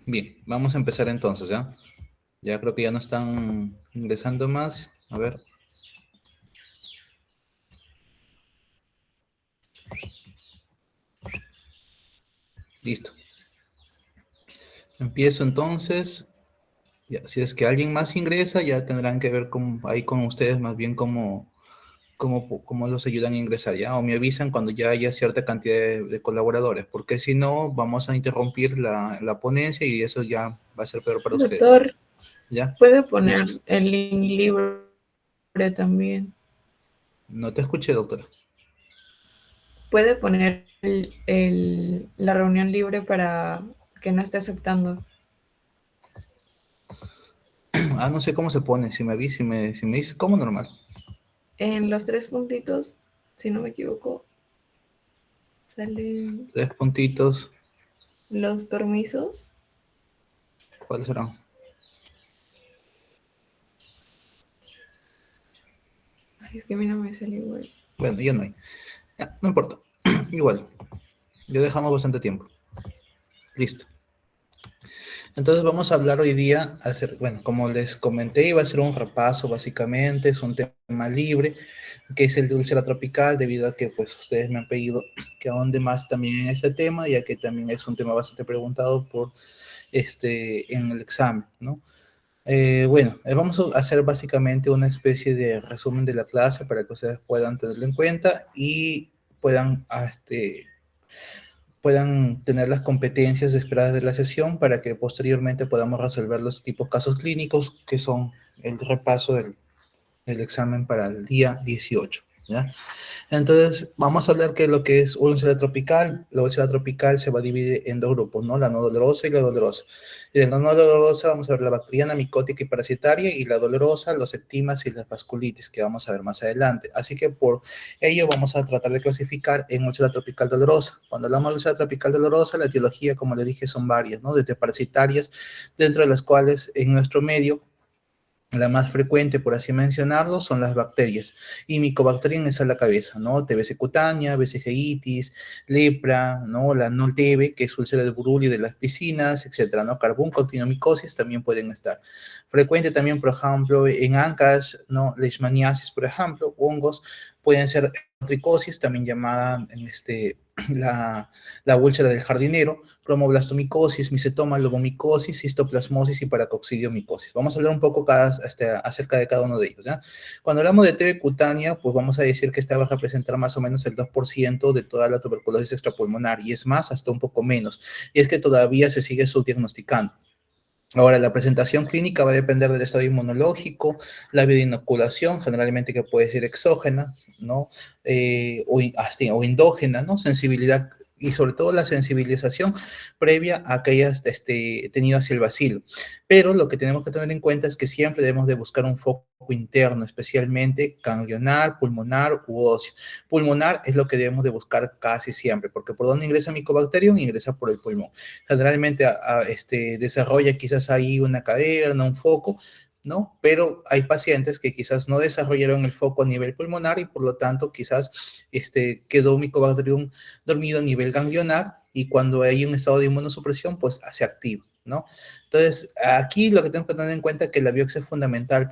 Bien, vamos a empezar entonces, ¿ya? Ya creo que ya no están ingresando más. A ver, listo. Empiezo entonces. Ya, si es que alguien más ingresa, ya tendrán que ver ahí con ustedes más bien cómo los ayudan a ingresar, ¿ya? O me avisan cuando ya haya cierta cantidad de colaboradores, porque si no, vamos a interrumpir la ponencia y eso ya va a ser peor para ustedes, Doctor, ¿ya? puede poner Listo. el link libre también. No te escuché, doctora. Puede poner la reunión libre para que no esté aceptando. Ah, no sé cómo se pone. Si me dices, ¿cómo normal? En los tres puntitos, si no me equivoco, salen Tres puntitos. los permisos. ¿Cuáles serán? Ay, es que a mí no me sale igual. Bueno, ya no hay. Ya, no importa. Igual, ya dejamos bastante tiempo. Listo. Entonces vamos a hablar hoy día, bueno, como les comenté, iba a ser un repaso básicamente, es un tema libre, que es el de úlcera tropical, debido a que pues ustedes me han pedido que ahonde más también en este tema, ya que también es un tema bastante preguntado en el examen, ¿no? Bueno, vamos a hacer básicamente una especie de resumen de la clase para que ustedes puedan tenerlo en cuenta y puedan tener las competencias esperadas de la sesión para que posteriormente podamos resolver los tipos casos clínicos que son el repaso del examen para el día 18, ¿ya? Entonces, vamos a hablar que lo que es úlcera tropical. La úlcera tropical se va a dividir en dos grupos, ¿no? La no dolorosa y la dolorosa. Y de la no dolorosa vamos a ver la bacteriana, micótica y parasitaria, y la dolorosa, los ectimas y las vasculitis, que vamos a ver más adelante. Así que por ello vamos a tratar de clasificar en úlcera tropical dolorosa. Cuando hablamos de úlcera tropical dolorosa, la etiología, como le dije, son varias, ¿no? Desde parasitarias, dentro de las cuales en nuestro medio la más frecuente, por así mencionarlo, son las bacterias. Y Mycobacterium es a la cabeza, ¿no? TBC cutánea, BCG-itis, lepra, ¿no? La NOL-TB, que es úlcera de Buruli de las piscinas, etcétera, ¿no? Carbón-actinomicosis también pueden estar. Frecuente también, por ejemplo, en ANCAS, ¿no? Leishmaniasis, por ejemplo, hongos, pueden ser tricosis, también llamada la, la úlcera del jardinero, cromoblastomicosis, micetoma, lobomicosis, histoplasmosis y paracoccidiomicosis. Vamos a hablar un poco acerca de cada uno de ellos, ¿ya? Cuando hablamos de TB cutánea, pues vamos a decir que esta va a representar más o menos el 2% de toda la tuberculosis extrapulmonar, y es más, hasta un poco menos. Y es que todavía se sigue subdiagnosticando. Ahora, la presentación clínica va a depender del estado inmunológico, la vía de inoculación, generalmente que puede ser exógena, ¿no? O endógena, ¿no? Sensibilidad y sobre todo la sensibilización previa a que hayas tenido hacia el bacilo. Pero lo que tenemos que tener en cuenta es que siempre debemos de buscar un foco interno, especialmente ganglionar, pulmonar u óseo. Pulmonar es lo que debemos de buscar casi siempre, porque por donde ingresa Mycobacterium, ingresa por el pulmón. Generalmente desarrolla quizás ahí una caverna, un foco, ¿no? Pero hay pacientes que quizás no desarrollaron el foco a nivel pulmonar y por lo tanto quizás quedó Mycobacterium dormido a nivel ganglionar y cuando hay un estado de inmunosupresión, pues se activa, ¿no? Entonces, aquí lo que tenemos que tener en cuenta es que la biopsia es fundamental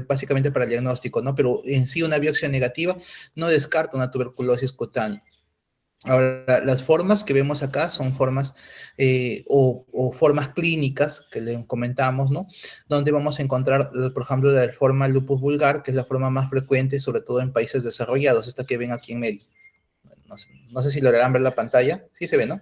básicamente para el diagnóstico, ¿no? Pero en sí una biopsia negativa no descarta una tuberculosis cutánea. Ahora, las formas que vemos acá son formas o formas clínicas que le comentamos, ¿no? Donde vamos a encontrar, por ejemplo, la forma lupus vulgar, que es la forma más frecuente, sobre todo en países desarrollados, esta que ven aquí en medio. No sé si lograrán ver la pantalla. Sí se ve, ¿no?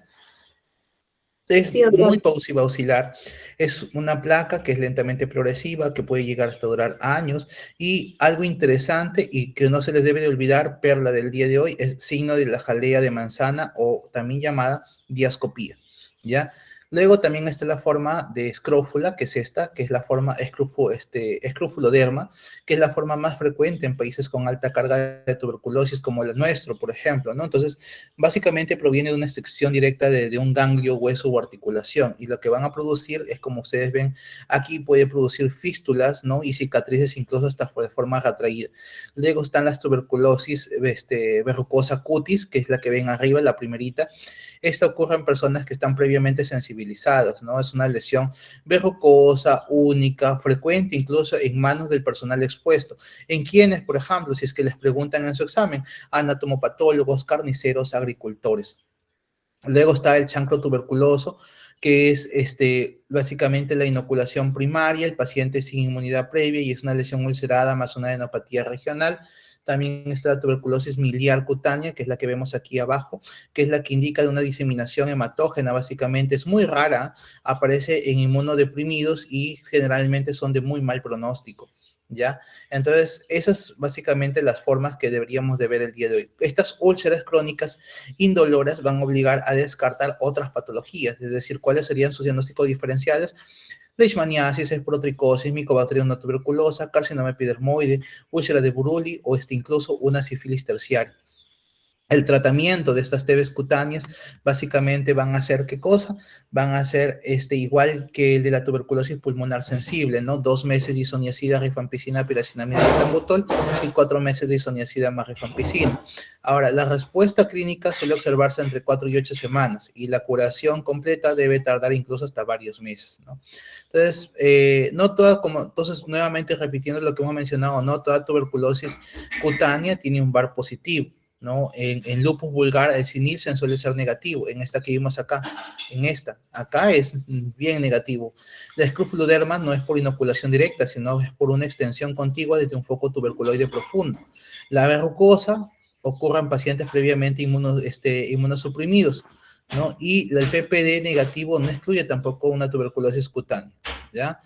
Es Sí, muy doctor. pausibauxilar, es una placa que es lentamente progresiva, que puede llegar hasta durar años, y algo interesante y que no se les debe de olvidar, perla del día de hoy, es signo de la jalea de manzana o también llamada diascopía, ¿ya? Luego también está la forma de escrófula, que es esta, que es la forma escrofuloderma, que es la forma más frecuente en países con alta carga de tuberculosis como el nuestro, por ejemplo, ¿no? Entonces, básicamente proviene de una extracción directa de un ganglio, hueso o articulación, y lo que van a producir es, como ustedes ven aquí, puede producir fístulas, ¿no? Y cicatrices incluso hasta de forma retraída. Luego están las tuberculosis verrucosa cutis, que es la que ven arriba, la primerita. Esto ocurre en personas que están previamente sensibilizadas, ¿no? Es una lesión verrucosa, única, frecuente incluso en manos del personal expuesto. En quienes, por ejemplo, si es que les preguntan en su examen, anatomopatólogos, carniceros, agricultores. Luego está el chancro tuberculoso, que es básicamente la inoculación primaria, el paciente sin inmunidad previa y es una lesión ulcerada más una adenopatía regional. También está la tuberculosis miliar cutánea, que es la que vemos aquí abajo, que es la que indica de una diseminación hematógena, básicamente es muy rara, aparece en inmunodeprimidos y generalmente son de muy mal pronóstico. ¿Ya? Entonces, esas básicamente las formas que deberíamos de ver el día de hoy. Estas úlceras crónicas indoloras van a obligar a descartar otras patologías, es decir, cuáles serían sus diagnósticos diferenciales: leishmaniasis, esporotricosis, micobacterium tuberculosa, carcinoma epidermoide, úlcera de Buruli o incluso una sífilis terciaria. El tratamiento de estas TBs cutáneas básicamente van a ser, ¿qué cosa? Van a ser igual que el de la tuberculosis pulmonar sensible, ¿no? 2 meses de isoniazida, rifampicina, piracinamida y etambutol y 4 meses de isoniazida más rifampicina. Ahora, la respuesta clínica suele observarse entre 4 y 8 semanas y la curación completa debe tardar incluso hasta varios meses, ¿no? Entonces, no toda, entonces, nuevamente repitiendo lo que hemos mencionado, no toda tuberculosis cutánea tiene un VAR positivo, ¿no? En lupus vulgar el Nielsen suele ser negativo, en esta que vimos acá, acá es bien negativo. La escrofuloderma no es por inoculación directa, sino es por una extensión contigua desde un foco tuberculoide profundo. La verrucosa ocurre en pacientes previamente inmunosuprimidos, ¿no? Y el PPD negativo no excluye tampoco una tuberculosis cutánea, ¿ya?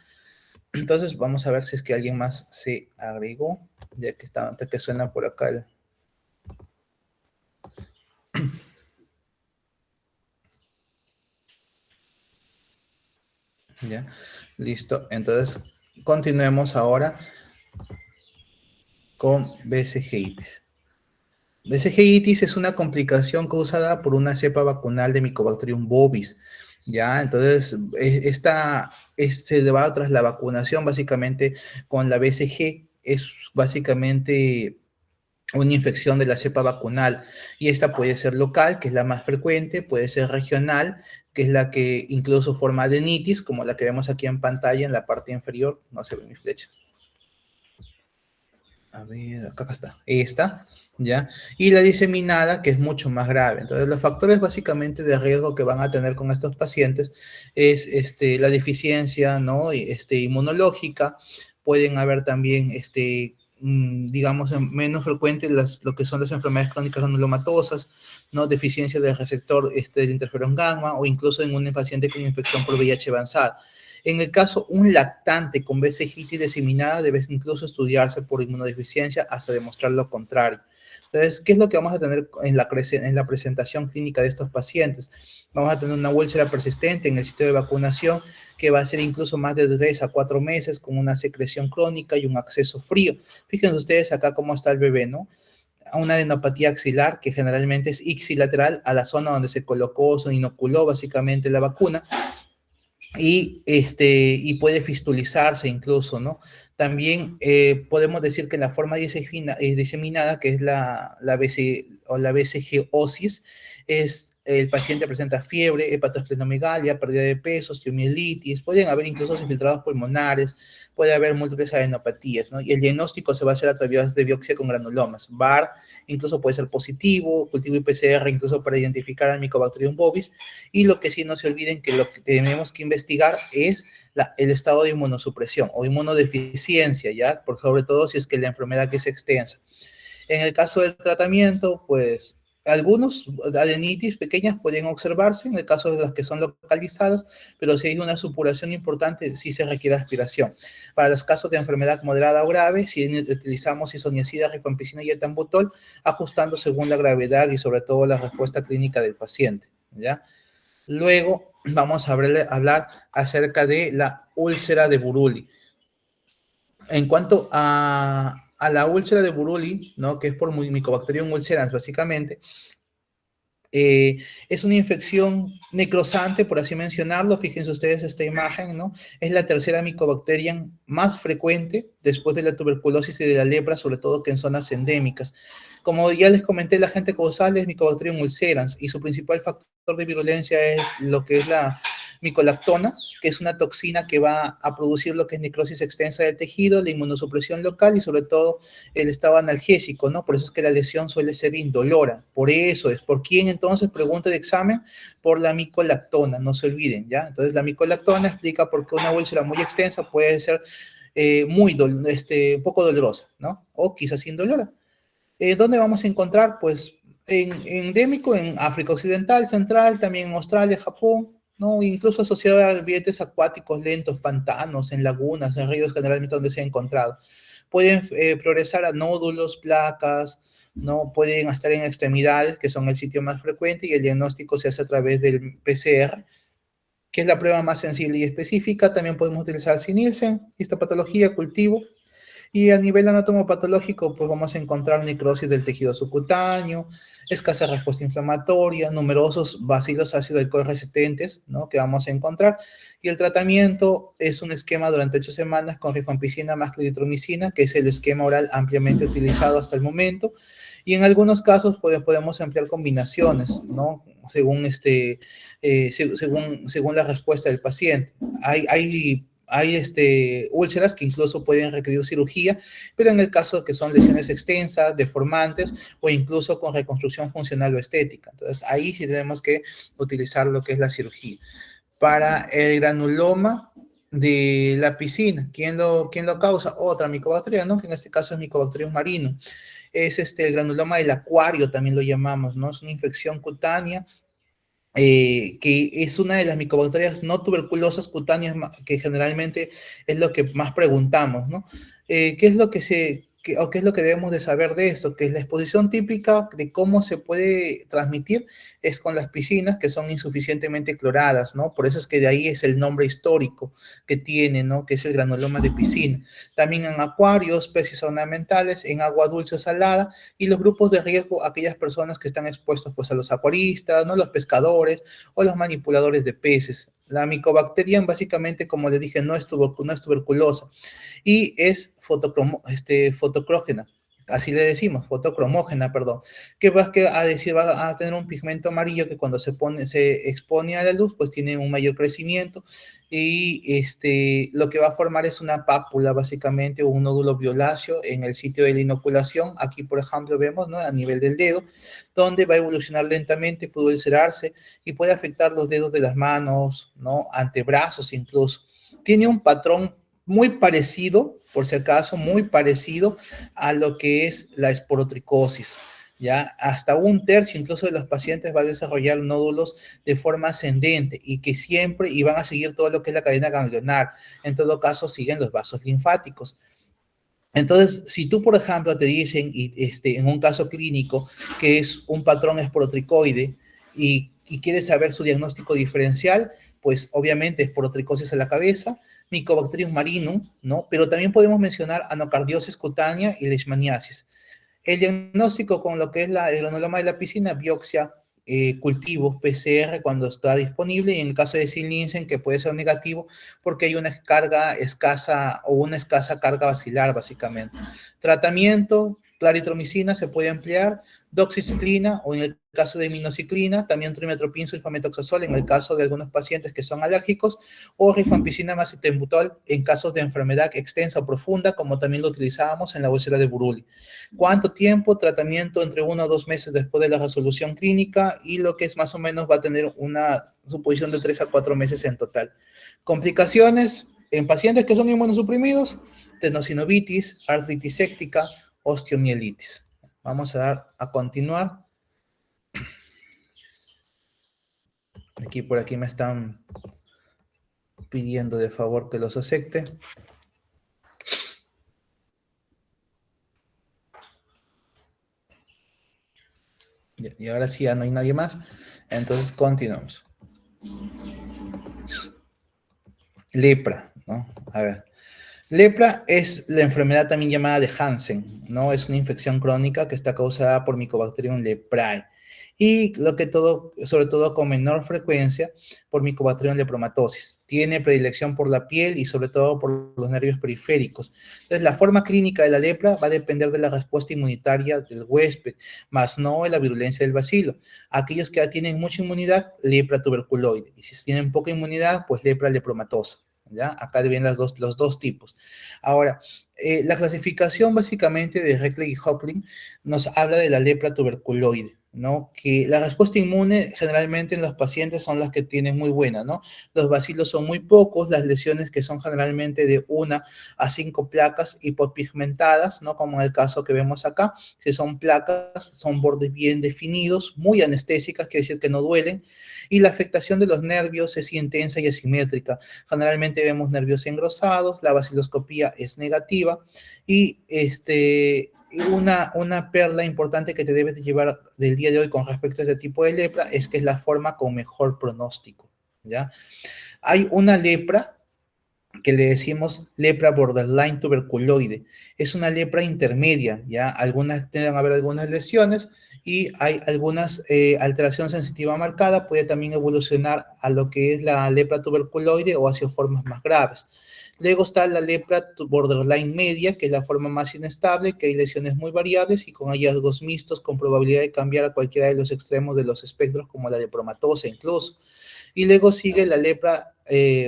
Entonces vamos a ver si es que alguien más se agregó, ya que está, antes que suena por acá el... Ya, listo. Entonces, continuemos ahora con BCG-itis. BCG-itis es una complicación causada por una cepa vacunal de Mycobacterium bovis. Ya, entonces, esta se deba tras la vacunación básicamente con la BCG. Es básicamente una infección de la cepa vacunal y esta puede ser local, que es la más frecuente, puede ser regional, que es la que incluso forma adenitis, como la que vemos aquí en pantalla en la parte inferior. No se ve mi flecha. A ver, acá está. Esta, ¿ya? Y la diseminada, que es mucho más grave. Entonces, los factores básicamente de riesgo que van a tener con estos pacientes es la deficiencia, ¿no? Inmunológica. Pueden haber también, digamos, menos frecuentes lo que son las enfermedades crónicas granulomatosas, ¿no? Deficiencia del receptor del interferón gamma o incluso en un paciente con infección por VIH avanzada. En el caso, un lactante con BCG diseminada debe incluso estudiarse por inmunodeficiencia hasta demostrar lo contrario. Entonces, ¿qué es lo que vamos a tener en la presentación clínica de estos pacientes? Vamos a tener una úlcera persistente en el sitio de vacunación que va a ser incluso más de 3 a 4 meses con una secreción crónica y un acceso frío. Fíjense ustedes acá cómo está el bebé, ¿no? Una adenopatía axilar que generalmente es ipsilateral a la zona donde se colocó o se inoculó básicamente la vacuna y puede fistulizarse incluso, ¿no? También podemos decir que la forma diseminada, que es la BCG-osis, el paciente presenta fiebre, hepatoesplenomegalia, pérdida de peso, osteomielitis, pueden haber incluso infiltrados pulmonares, puede haber múltiples adenopatías, ¿no? Y el diagnóstico se va a hacer a través de biopsia con granulomas. VAR incluso puede ser positivo, cultivo PCR incluso para identificar al Mycobacterium bovis, y lo que sí no se olviden que lo que tenemos que investigar es el estado de inmunosupresión o inmunodeficiencia, ¿ya? Por sobre todo si es que la enfermedad que es extensa. En el caso del tratamiento, pues algunos adenitis pequeñas pueden observarse en el caso de las que son localizadas, pero si hay una supuración importante, sí se requiere aspiración. Para los casos de enfermedad moderada o grave, si utilizamos isoniazida, rifampicina y etambutol, ajustando según la gravedad y sobre todo la respuesta clínica del paciente, ¿ya? Luego vamos a hablar acerca de la úlcera de Buruli. En cuanto a la úlcera de Buruli, ¿no? Que es por Mycobacterium ulcerans, básicamente, Es una infección necrosante, por así mencionarlo. Fíjense ustedes esta imagen, ¿no? Es la tercera Mycobacterium más frecuente después de la tuberculosis y de la lepra, sobre todo que en zonas endémicas. Como ya les comenté, la agente causal es Mycobacterium ulcerans y su principal factor de virulencia es lo que es la micolactona, que es una toxina que va a producir lo que es necrosis extensa del tejido, la inmunosupresión local y sobre todo el estado analgésico, ¿no? Por eso es que la lesión suele ser indolora. Por eso es. ¿Por quién entonces? Pregunta de examen. Por la micolactona, no se olviden, ¿ya? Entonces la micolactona explica por qué una úlcera muy extensa puede ser poco dolorosa, ¿no? O quizás indolora. ¿Dónde vamos a encontrar? Pues endémico en África Occidental, Central, también en Australia, Japón, ¿no? Incluso asociado a ambientes acuáticos lentos, pantanos, en lagunas, en ríos, generalmente donde se ha encontrado. Pueden progresar a nódulos, placas, ¿no? Pueden estar en extremidades, que son el sitio más frecuente, y el diagnóstico se hace a través del PCR, que es la prueba más sensible y específica. También podemos utilizar Nielsen, histopatología, cultivo, y a nivel anatomopatológico, pues vamos a encontrar necrosis del tejido subcutáneo, escasa respuesta inflamatoria, numerosos bacilos ácido alcohol resistentes, ¿no? Que vamos a encontrar. Y el tratamiento es un esquema durante 8 semanas con rifampicina más claritromicina, que es el esquema oral ampliamente utilizado hasta el momento. Y en algunos casos podemos ampliar combinaciones, ¿no? Según la respuesta del paciente. Hay úlceras que incluso pueden requerir cirugía, pero en el caso que son lesiones extensas, deformantes o incluso con reconstrucción funcional o estética. Entonces, ahí sí tenemos que utilizar lo que es la cirugía. Para el granuloma de la piscina, ¿quién lo causa? Otra micobacteria, ¿no? Que en este caso es Mycobacterium marino. Es el granuloma del acuario, también lo llamamos, ¿no? Es una infección cutánea que es una de las micobacterias no tuberculosas cutáneas que generalmente es lo que más preguntamos, ¿no? ¿Qué es lo que qué es lo que debemos de saber de esto? Que es la exposición típica de cómo se puede transmitir es con las piscinas que son insuficientemente cloradas, ¿no? Por eso es que de ahí es el nombre histórico que tiene, ¿no? Que es el granuloma de piscina. También en acuarios, peces ornamentales, en agua dulce o salada, y los grupos de riesgo, aquellas personas que están expuestos pues a los acuaristas, ¿no? Los pescadores o los manipuladores de peces. La micobacteria básicamente, como les dije, no es tuberculosa y es fotocrógena. Así le decimos, fotocromógena, perdón, que va a tener un pigmento amarillo que cuando se expone a la luz, pues tiene un mayor crecimiento y lo que va a formar es una pápula, básicamente, o un nódulo violáceo en el sitio de la inoculación. Aquí, por ejemplo, vemos, ¿no? A nivel del dedo, donde va a evolucionar lentamente, puede ulcerarse y puede afectar los dedos de las manos, ¿no? Antebrazos incluso. Tiene un patrón muy parecido, por si acaso, muy parecido a lo que es la esporotricosis. ¿Ya? Hasta un tercio incluso de los pacientes va a desarrollar nódulos de forma ascendente y que siempre y van a seguir todo lo que es la cadena ganglionar. En todo caso, siguen los vasos linfáticos. Entonces, si tú, por ejemplo, te dicen en un caso clínico que es un patrón esporotricoide y quieres saber su diagnóstico diferencial, pues obviamente esporotricosis en la cabeza, Mycobacterium marinum, ¿no? Pero también podemos mencionar anocardiosis cutánea y leishmaniasis. El diagnóstico con lo que es el granuloma de la piscina, biopsia, cultivos, PCR cuando está disponible, y en el caso de Nielsen que puede ser negativo porque hay una carga escasa o una escasa carga bacilar, básicamente. Tratamiento, claritromicina se puede emplear, doxiciclina o en el caso de minociclina, también trimetoprim sulfametoxazol en el caso de algunos pacientes que son alérgicos, o rifampicina más etembutol en casos de enfermedad extensa o profunda, como también lo utilizábamos en la úlcera de Buruli. ¿Cuánto tiempo? Tratamiento entre 1 o 2 meses después de la resolución clínica, y lo que es más o menos va a tener una suposición de 3 a 4 meses en total. Complicaciones en pacientes que son inmunosuprimidos: tendinocinovitis, artritis séptica, osteomielitis. Vamos a continuar. Por aquí me están pidiendo de favor que los acepte. Y ahora sí ya no hay nadie más. Entonces continuamos. Lepra, ¿no? A ver. Lepra es la enfermedad también llamada de Hansen, ¿no? Es una infección crónica que está causada por Mycobacterium leprae y sobre todo con menor frecuencia por Mycobacterium lepromatosis. Tiene predilección por la piel y sobre todo por los nervios periféricos. Entonces, la forma clínica de la lepra va a depender de la respuesta inmunitaria del huésped, más no de la virulencia del bacilo. Aquellos que ya tienen mucha inmunidad, lepra tuberculoide, y si tienen poca inmunidad, pues lepra lepromatosa. ¿Ya? Acá vienen los dos tipos. Ahora, la clasificación básicamente de Reckley y Hoechlin nos habla de la lepra tuberculoide, ¿no? Que la respuesta inmune generalmente en los pacientes son las que tienen muy buena, ¿no? Los bacilos son muy pocos, las lesiones que son generalmente de 1 a 5 placas hipopigmentadas, ¿no? Como en el caso que vemos acá, si son placas, son bordes bien definidos, muy anestésicas, quiere decir que no duelen, y la afectación de los nervios es intensa y asimétrica. Generalmente vemos nervios engrosados, la baciloscopía es negativa y una perla importante que te debes de llevar del día de hoy con respecto a este tipo de lepra es que es la forma con mejor pronóstico, ¿ya? Hay una lepra que le decimos lepra borderline tuberculoide. Es una lepra intermedia, ¿ya? Algunas tienden a haber algunas lesiones y hay algunas alteración sensitiva marcada, puede también evolucionar a lo que es la lepra tuberculoide o hacia formas más graves. Luego está la lepra borderline media, que es la forma más inestable, que hay lesiones muy variables y con hallazgos mixtos con probabilidad de cambiar a cualquiera de los extremos de los espectros, como la lepromatosa incluso. Y luego sigue la lepra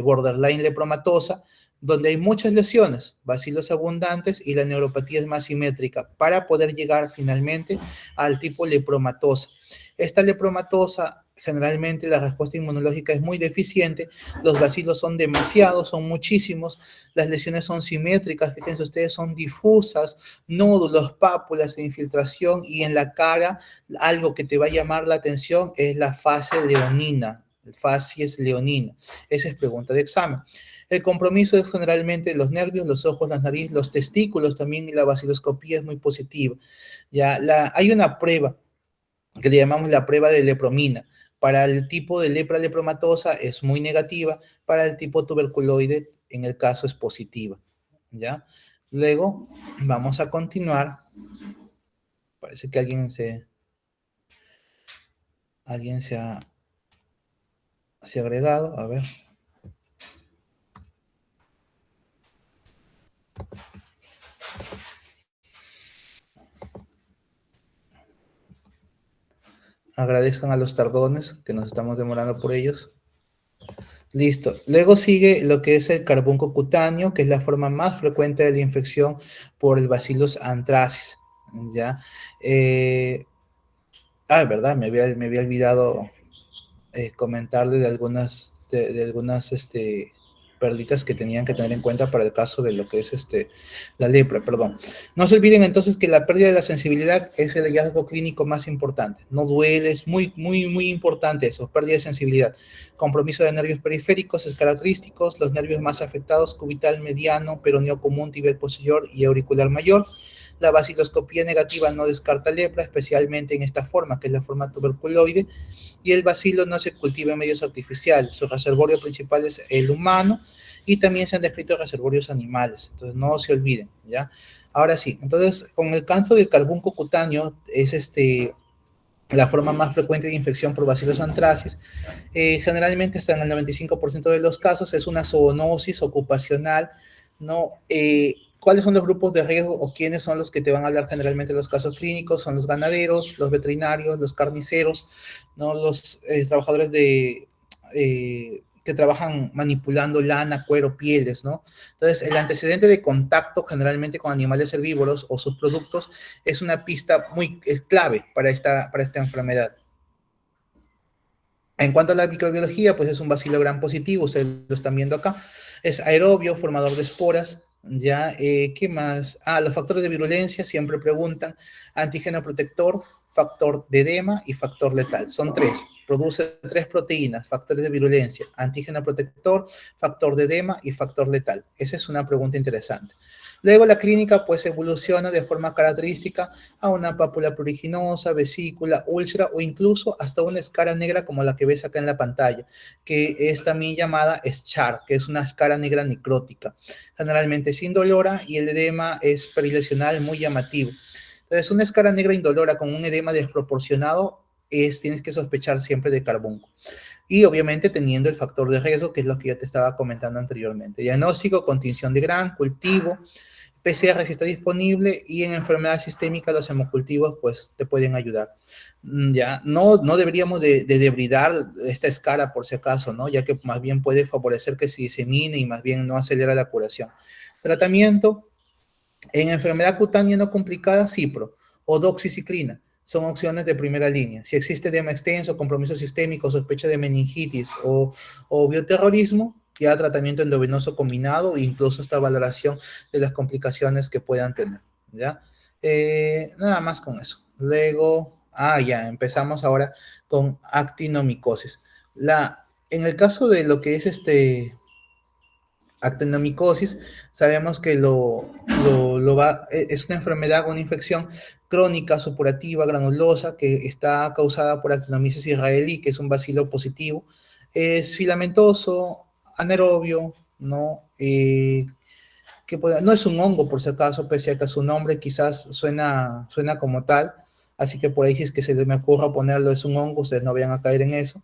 borderline lepromatosa, donde hay muchas lesiones, bacilos abundantes y la neuropatía es más simétrica para poder llegar finalmente al tipo lepromatosa. Esta lepromatosa, generalmente la respuesta inmunológica es muy deficiente, los bacilos son demasiados, son muchísimos, las lesiones son simétricas, fíjense ustedes, son difusas, nódulos, pápulas de infiltración y en la cara algo que te va a llamar la atención es la fase leonina, facies leonina. Esa es pregunta de examen. El compromiso es generalmente los nervios, los ojos, la nariz, los testículos también y la baciloscopía es muy positiva. Hay una prueba que le llamamos la prueba de lepromina. Para el tipo de lepra lepromatosa es muy negativa, para el tipo tuberculoide en el caso es positiva. ¿Ya? Luego vamos a continuar. Parece que alguien se ha agregado. A ver. Agradezcan a los tardones que nos estamos demorando por ellos. Listo. Luego sigue lo que es el carbunco cutáneo, que es la forma más frecuente de la infección por el Bacillus anthracis. ¿Ya? Verdad, me había olvidado comentarle de algunas perlitas que tenían que tener en cuenta para el caso de lo que es la lepra, perdón. No se olviden entonces que la pérdida de la sensibilidad es el hallazgo clínico más importante. No duele, es muy, muy, muy importante eso, pérdida de sensibilidad. Compromiso de nervios periféricos es característicos, los nervios más afectados, cubital mediano, peroneo común, tibial posterior y auricular mayor. La baciloscopía negativa no descarta lepra, especialmente en esta forma, que es la forma tuberculoide, y el bacilo no se cultiva en medios artificiales. Su reservorio principal es el humano y también se han descrito reservorios animales, entonces no se olviden, ¿ya? Ahora sí, entonces con el canto del carbunco cutáneo es la forma más frecuente de infección por Bacillus anthracis. Generalmente hasta en el 95% de los casos es una zoonosis ocupacional, ¿no? ¿Cuáles son los grupos de riesgo o quiénes son los que te van a hablar generalmente de los casos clínicos? Son los ganaderos, los veterinarios, los carniceros, ¿no? Los trabajadores que trabajan manipulando lana, cuero, pieles, ¿no? Entonces, el antecedente de contacto generalmente con animales herbívoros o sus productos es una pista muy clave para esta enfermedad. En cuanto a la microbiología, pues es un bacilo gram positivo, ustedes lo están viendo acá. Es aerobio, formador de esporas. ¿Ya? ¿Qué más? Los factores de virulencia, siempre preguntan. Antígeno protector, factor de edema y factor letal. Son tres. Produce tres proteínas, factores de virulencia, antígeno protector, factor de edema y factor letal. Esa es una pregunta interesante. Luego la clínica pues evoluciona de forma característica a una pápula pruriginosa, vesícula, úlcera o incluso hasta una escara negra como la que ves acá en la pantalla, que es también llamada SCHAR, que es una escara negra necrótica. Generalmente es indolora y el edema es perilesional muy llamativo. Entonces, una escara negra indolora con un edema desproporcionado tienes que sospechar siempre de carbunco. Y obviamente teniendo el factor de riesgo, que es lo que ya te estaba comentando anteriormente. Diagnóstico con tinción de gran, cultivo, PCR si está disponible, y en enfermedad sistémica los hemocultivos pues te pueden ayudar. Ya, no deberíamos de debridar esta escara por si acaso, ¿no? Ya que más bien puede favorecer que se disemine y más bien no acelera la curación. Tratamiento, en enfermedad cutánea no complicada, cipro o doxiciclina son opciones de primera línea. Si existe edema extenso, compromiso sistémico, sospecha de meningitis o bioterrorismo, ya tratamiento endovenoso combinado e incluso esta valoración de las complicaciones que puedan tener, ¿ya? Nada más con eso. Luego, ya, empezamos ahora con actinomicosis. En el caso de lo que es actinomicosis, sabemos que es una enfermedad, una infección crónica, supurativa, granulosa, que está causada por Actinomyces israelí, que es un bacilo positivo. Es filamentoso, anaerobio, ¿no? No es un hongo, por si acaso, pese a que su nombre quizás suena como tal. Así que por ahí, si es que se me ocurra ponerlo, es un hongo, ustedes no vayan a caer en eso.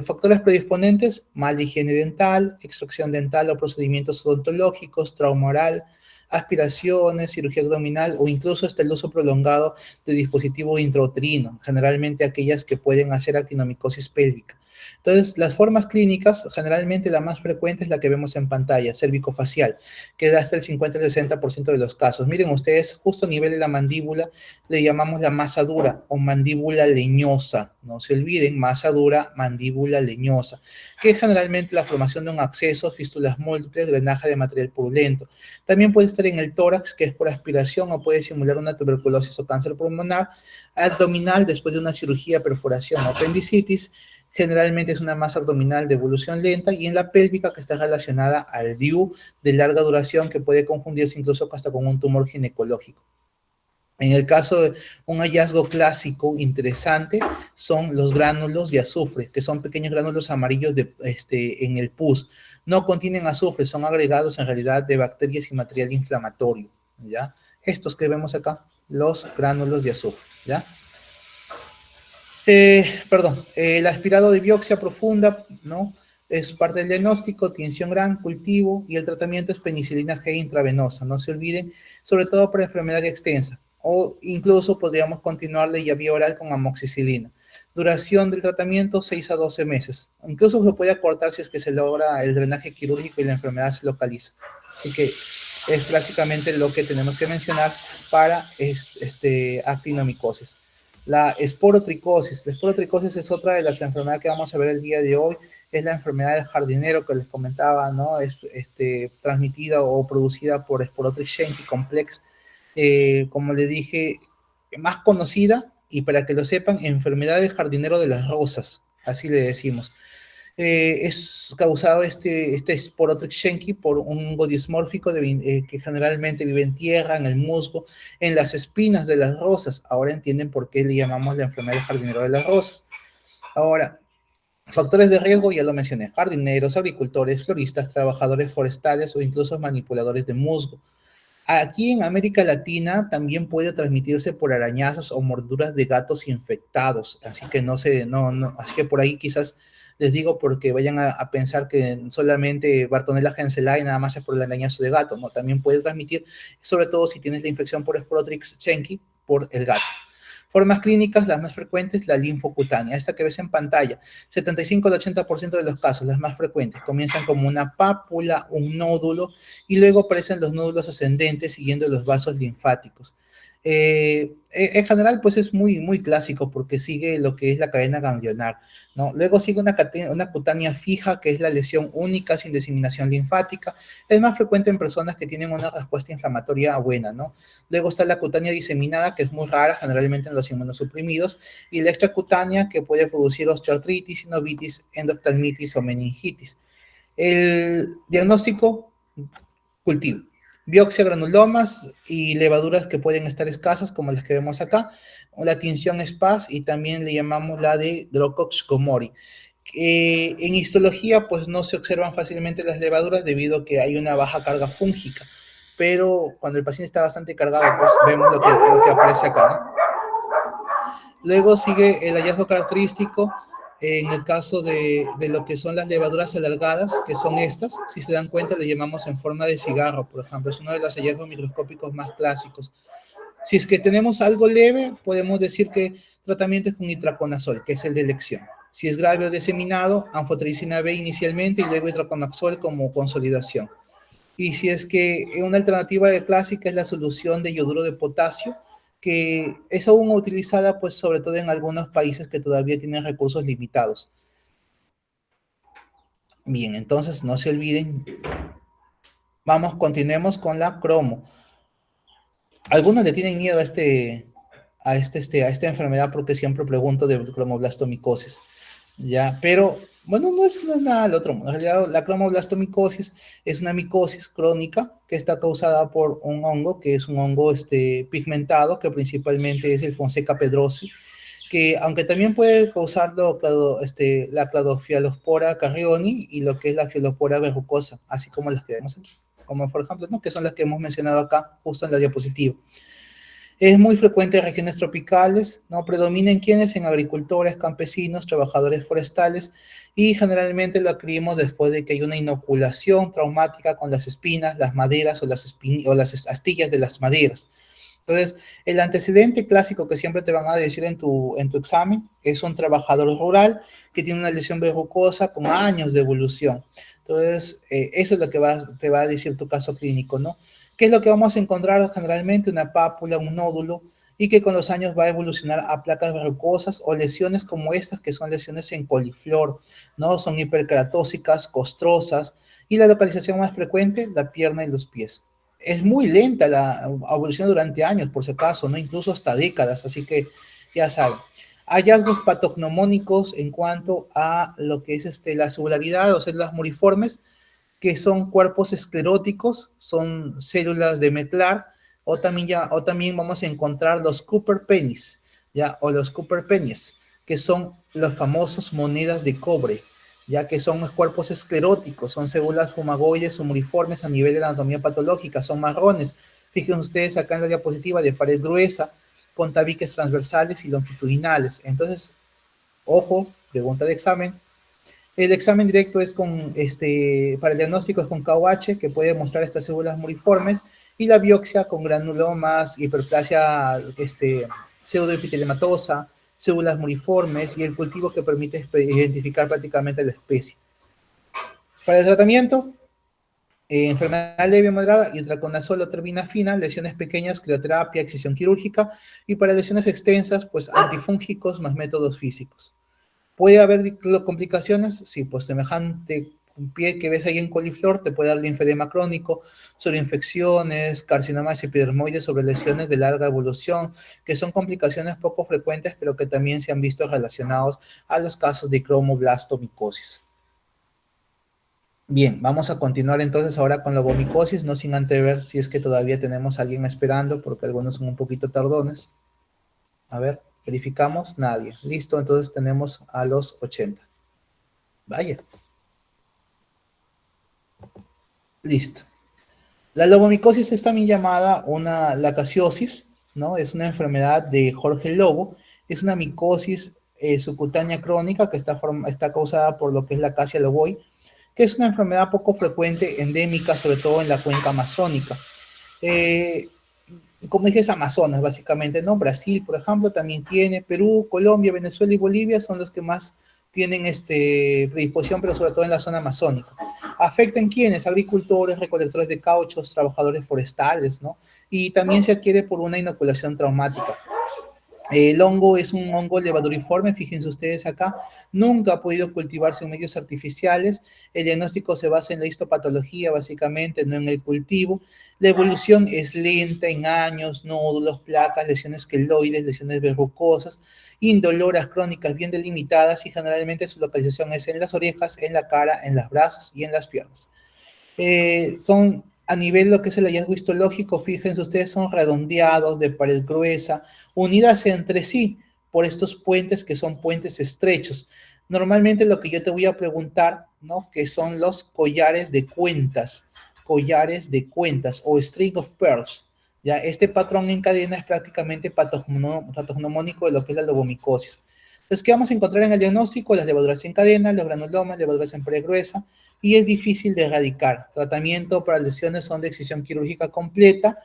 Factores predisponentes: mala higiene dental, extracción dental o procedimientos odontológicos, trauma oral, aspiraciones, cirugía abdominal o incluso hasta el uso prolongado de dispositivo intrauterino, generalmente aquellas que pueden hacer actinomicosis pélvica. Entonces, las formas clínicas, generalmente la más frecuente es la que vemos en pantalla, cervicofacial, que da hasta el 50 al 60% de los casos. Miren ustedes, justo a nivel de la mandíbula, le llamamos la masa dura o mandíbula leñosa. No se olviden, masa dura, mandíbula leñosa, que es generalmente la formación de un absceso, fístulas múltiples, drenaje de material purulento. También puede estar en el tórax, que es por aspiración, o puede simular una tuberculosis o cáncer pulmonar. Abdominal, después de una cirugía, perforación o apendicitis, generalmente es una masa abdominal de evolución lenta, y en la pélvica, que está relacionada al DIU de larga duración, que puede confundirse incluso hasta con un tumor ginecológico. En el caso de un hallazgo clásico interesante son los gránulos de azufre, que son pequeños gránulos amarillos en el pus. No contienen azufre, son agregados en realidad de bacterias y material inflamatorio, ¿ya? Estos que vemos acá, los gránulos de azufre, ¿ya? El aspirado de biopsia profunda, ¿no? Es parte del diagnóstico, tinción gran, cultivo, y el tratamiento es penicilina G intravenosa. No se olviden, sobre todo para enfermedad extensa, o incluso podríamos continuarle ya vía oral con amoxicilina. Duración del tratamiento, 6 a 12 meses. Incluso se puede acortar si es que se logra el drenaje quirúrgico y la enfermedad se localiza. Así que es prácticamente lo que tenemos que mencionar para actinomicosis. La esporotricosis. La esporotricosis es otra de las enfermedades que vamos a ver el día de hoy. Es la enfermedad del jardinero que les comentaba, ¿no? Es transmitida o producida por Sporotrix schenki complex. Como le dije, más conocida, y para que lo sepan, enfermedad del jardinero de las rosas, así le decimos. Es causado este Sporotrix schenki por un hongo dismórfico que generalmente vive en tierra, en el musgo, en las espinas de las rosas. Ahora entienden por qué le llamamos la enfermedad del jardinero de las rosas. Ahora, factores de riesgo ya lo mencioné: jardineros, agricultores, floristas, trabajadores forestales o incluso manipuladores de musgo. Aquí en América Latina también puede transmitirse por arañazos o morduras de gatos infectados, así que así que por ahí quizás les digo, porque vayan a pensar que solamente Bartonella henselae nada más es por el arañazo de gato. No, también puede transmitir, sobre todo si tienes la infección por Sporotrix schenki, por el gato. Formas clínicas, las más frecuentes, la linfocutánea, esta que ves en pantalla. 75 al 80% de los casos, las más frecuentes, comienzan como una pápula, un nódulo, y luego aparecen los nódulos ascendentes siguiendo los vasos linfáticos. En general, pues es muy, muy clásico, porque sigue lo que es la cadena ganglionar, ¿no? Luego sigue una cutánea fija, que es la lesión única sin diseminación linfática. Es más frecuente en personas que tienen una respuesta inflamatoria buena, ¿no? Luego está la cutánea diseminada, que es muy rara, generalmente en los inmunosuprimidos, y la extracutánea, que puede producir osteoartritis, sinovitis, endoftalmitis o meningitis. El diagnóstico: cultivo, biopsia, granulomas y levaduras que pueden estar escasas, como las que vemos acá, la tinción SPAS, y también le llamamos la de Drocox-Gomori. En histología, pues no se observan fácilmente las levaduras debido a que hay una baja carga fúngica, pero cuando el paciente está bastante cargado, pues vemos lo que aparece acá, ¿no? Luego sigue el hallazgo característico en el caso de lo que son las levaduras alargadas, que son estas. Si se dan cuenta, le llamamos en forma de cigarro, por ejemplo. Es uno de los hallazgos microscópicos más clásicos. Si es que tenemos algo leve, podemos decir que tratamiento es con itraconazol, que es el de elección. Si es grave o diseminado, anfotericina B inicialmente y luego itraconazol como consolidación. Y si es que una alternativa de clásica es la solución de yoduro de potasio, que es aún utilizada pues sobre todo en algunos países que todavía tienen recursos limitados. Bien, entonces no se olviden. Vamos, continuemos con la cromo. Algunos le tienen miedo a esta enfermedad porque siempre pregunto de cromoblastomicosis. Ya, pero bueno, no es nada del otro mundo. En realidad, la cromoblastomicosis es una micosis crónica que está causada por un hongo, que es un hongo pigmentado, que principalmente es el Fonseca pedrosi, que aunque también puede causarlo la Cladofialospora carrioni y lo que es la Filospora verrucosa, así como las que vemos aquí, como por ejemplo, ¿no? Que son las que hemos mencionado acá, justo en la diapositiva. Es muy frecuente en regiones tropicales, ¿no? Predominan quienes en agricultores, campesinos, trabajadores forestales y generalmente lo adquirimos después de que hay una inoculación traumática con las espinas, las maderas o las astillas de las maderas. Entonces, el antecedente clásico que siempre te van a decir en tu examen es un trabajador rural que tiene una lesión verrucosa con años de evolución. Entonces, eso es lo que te va a decir tu caso clínico, ¿no? ¿Qué es lo que vamos a encontrar generalmente? Una pápula, un nódulo, y que con los años va a evolucionar a placas verrucosas o lesiones como estas, que son lesiones en coliflor, ¿no? Son hiperkeratósicas, costrosas, y la localización más frecuente, la pierna y los pies. Es muy lenta la evolución durante años, por si acaso, ¿no? Incluso hasta décadas, así que ya saben. Hallazgos patognomónicos en cuanto a lo que es la celularidad o células muriformes, que son cuerpos escleróticos, son células de Meclar, o también vamos a encontrar los Cooper pennies, ¿ya? O los Cooper pennies, que son los famosos monedas de cobre, ya que son los cuerpos escleróticos, son células fumagoides o muriformes a nivel de la anatomía patológica, son marrones. Fíjense ustedes acá en la diapositiva de pared gruesa, con tabiques transversales y longitudinales. Entonces, ojo, pregunta de examen, el examen directo es para el diagnóstico es con KOH, que puede mostrar estas células muriformes, y la biopsia con granulomas, hiperplasia pseudoepitelematosa, células muriformes, y el cultivo que permite identificar prácticamente la especie. Para el tratamiento, enfermedad leve o moderada, itraconazol o terbinafina, lesiones pequeñas, crioterapia, excisión quirúrgica, y para lesiones extensas, pues antifúngicos más métodos físicos. ¿Puede haber complicaciones? Sí, pues semejante pie que ves ahí en coliflor te puede dar linfedema crónico, sobre infecciones, carcinomas epidermoides, sobre lesiones de larga evolución, que son complicaciones poco frecuentes, pero que también se han visto relacionados a los casos de cromoblastomicosis. Bien, vamos a continuar entonces ahora con la vomicosis, no sin antes ver si es que todavía tenemos a alguien esperando, porque algunos son un poquito tardones. A ver, verificamos, nadie. Listo, entonces tenemos a los 80. Vaya. Listo. La lobomicosis es también llamada una lacasiosis, ¿no? Es una enfermedad de Jorge Lobo. Es una micosis subcutánea crónica que está causada por lo que es la acacia loboi, que es una enfermedad poco frecuente, endémica, sobre todo en la cuenca amazónica. Eh, Como dije, es Amazonas, básicamente, ¿no? Brasil, por ejemplo, también tiene, Perú, Colombia, Venezuela y Bolivia son los que más tienen predisposición, pero sobre todo en la zona amazónica. ¿Afectan quiénes? Agricultores, recolectores de cauchos, trabajadores forestales, ¿no? Y también se adquiere por una inoculación traumática. El hongo es un hongo levaduriforme, fíjense ustedes acá, nunca ha podido cultivarse en medios artificiales, el diagnóstico se basa en la histopatología básicamente, no en el cultivo, la evolución es lenta en años, nódulos, placas, lesiones queloides, lesiones verrucosas, indoloras crónicas bien delimitadas y generalmente su localización es en las orejas, en la cara, en los brazos y en las piernas. Son a nivel lo que es el hallazgo histológico, fíjense ustedes, son redondeados de pared gruesa, unidas entre sí por estos puentes que son puentes estrechos. Normalmente lo que yo te voy a preguntar, ¿no? Que son los collares de cuentas o string of pearls, Ya, este patrón en cadena es prácticamente patognomónico de lo que es la lobomicosis. Entonces, ¿qué vamos a encontrar en el diagnóstico? Las levaduras en cadena, los granulomas, levaduras en pared gruesa, y es difícil de erradicar. Tratamiento para lesiones son de excisión quirúrgica completa,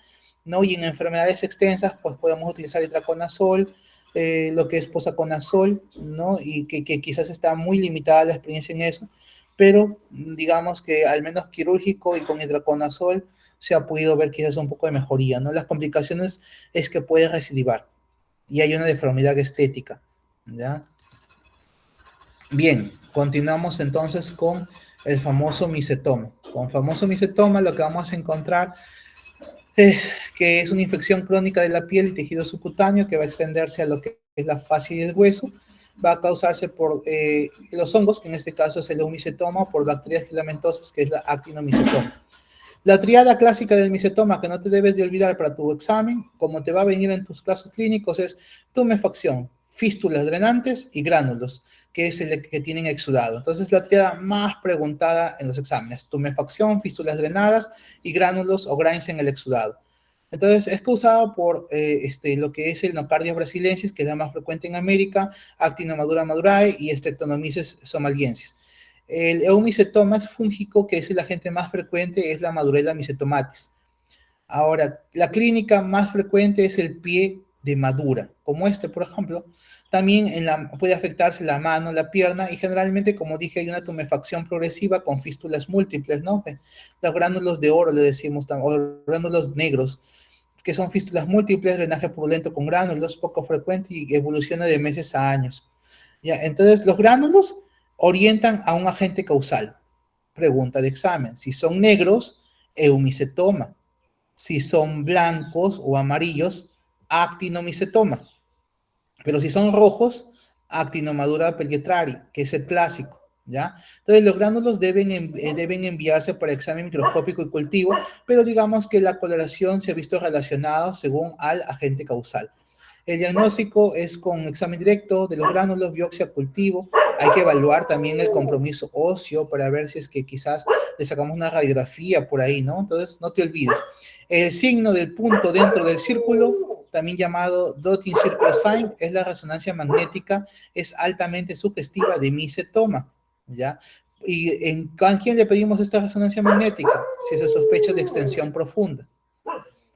¿no? Y en enfermedades extensas, pues podemos utilizar itraconazol, lo que es posaconazol, ¿no? Y que quizás está muy limitada la experiencia en eso, pero digamos que al menos quirúrgico y con itraconazol se ha podido ver quizás un poco de mejoría, ¿no? Las complicaciones es que puede recidivar y hay una deformidad estética, ¿ya? Bien, continuamos entonces con el famoso micetoma. Con famoso micetoma lo que vamos a encontrar es que es una infección crónica de la piel y tejido subcutáneo que va a extenderse a lo que es la fascia y el hueso. Va a causarse por los hongos, que en este caso es el eumicetoma, o por bacterias filamentosas, que es la actinomicetoma. La triada clásica del micetoma que no te debes de olvidar para tu examen, como te va a venir en tus casos clínicos, es tumefacción, fístulas drenantes y gránulos, que es el que tienen exudado. Entonces, la triada más preguntada en los exámenes, tumefacción, fístulas drenadas y gránulos o grains en el exudado. Entonces, es causado por lo que es el nocardia brasilensis, que es la más frecuente en América, actinomadura madurae y streptonomyces somaliensis. El eumicetoma es fúngico, que es el agente más frecuente, es la Madurella mycetomatis. Ahora, la clínica más frecuente es el pie de madura, como este, por ejemplo. También puede afectarse la mano, la pierna, y generalmente, como dije, hay una tumefacción progresiva con fístulas múltiples, ¿no? Los gránulos de oro, le decimos, o gránulos negros, que son fístulas múltiples, drenaje purulento con gránulos, poco frecuente y evoluciona de meses a años. ¿Ya? Entonces, los gránulos orientan a un agente causal. Pregunta de examen. Si son negros, eumicetoma. Si son blancos o amarillos, actinomicetoma. Pero si son rojos, actinomadura pelletrari, que es el clásico. ¿Ya? Entonces, los gránulos deben enviarse para examen microscópico y cultivo, pero digamos que la coloración se ha visto relacionada según al agente causal. El diagnóstico es con examen directo de los gránulos, biopsia, cultivo. Hay que evaluar también el compromiso óseo para ver si es que quizás le sacamos una radiografía por ahí, ¿no? Entonces, no te olvides. El signo del punto dentro del círculo, también llamado Dotting Circle Sign, es la resonancia magnética, es altamente sugestiva de micetoma, ¿ya? ¿Y a quién le pedimos esta resonancia magnética? Si se sospecha de extensión profunda.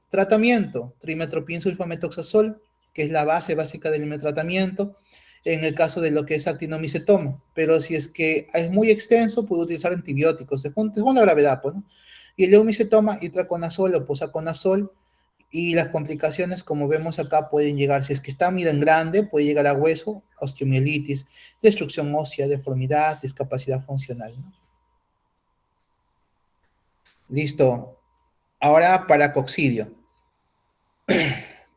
Tratamiento, trimetoprim sulfametoxazol, que es la base básica del tratamiento, en el caso de lo que es actinomicetoma. Pero si es que es muy extenso, puede utilizar antibióticos, según la gravedad, pues, ¿no? Y el eumicetoma, itraconazol o posaconazol, y las complicaciones, como vemos acá, pueden llegar, si es que está muy en grande, puede llegar a hueso, osteomielitis, destrucción ósea, deformidad, discapacidad funcional, ¿no? Listo. Ahora para coccidio.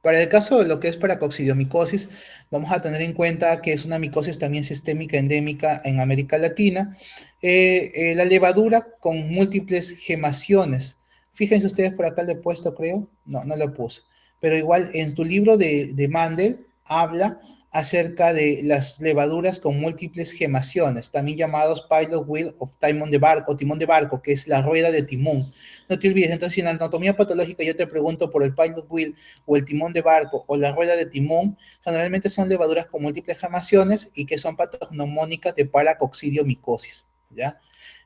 Para el caso de lo que es paracoccidiomicosis, vamos a tener en cuenta que es una micosis también sistémica endémica en América Latina. La levadura con múltiples gemaciones. Fíjense ustedes, por acá le he puesto, creo. No, no lo puse. Pero igual en tu libro de Mandel habla acerca de las levaduras con múltiples gemaciones, también llamados pilot wheel of timón de barco, o timón de barco, que es la rueda de timón. No te olvides, entonces, si en la anatomía patológica yo te pregunto por el pilot wheel o el timón de barco o la rueda de timón, generalmente son levaduras con múltiples gemaciones y que son patognomónicas de paracoccidiomicosis, ¿ya?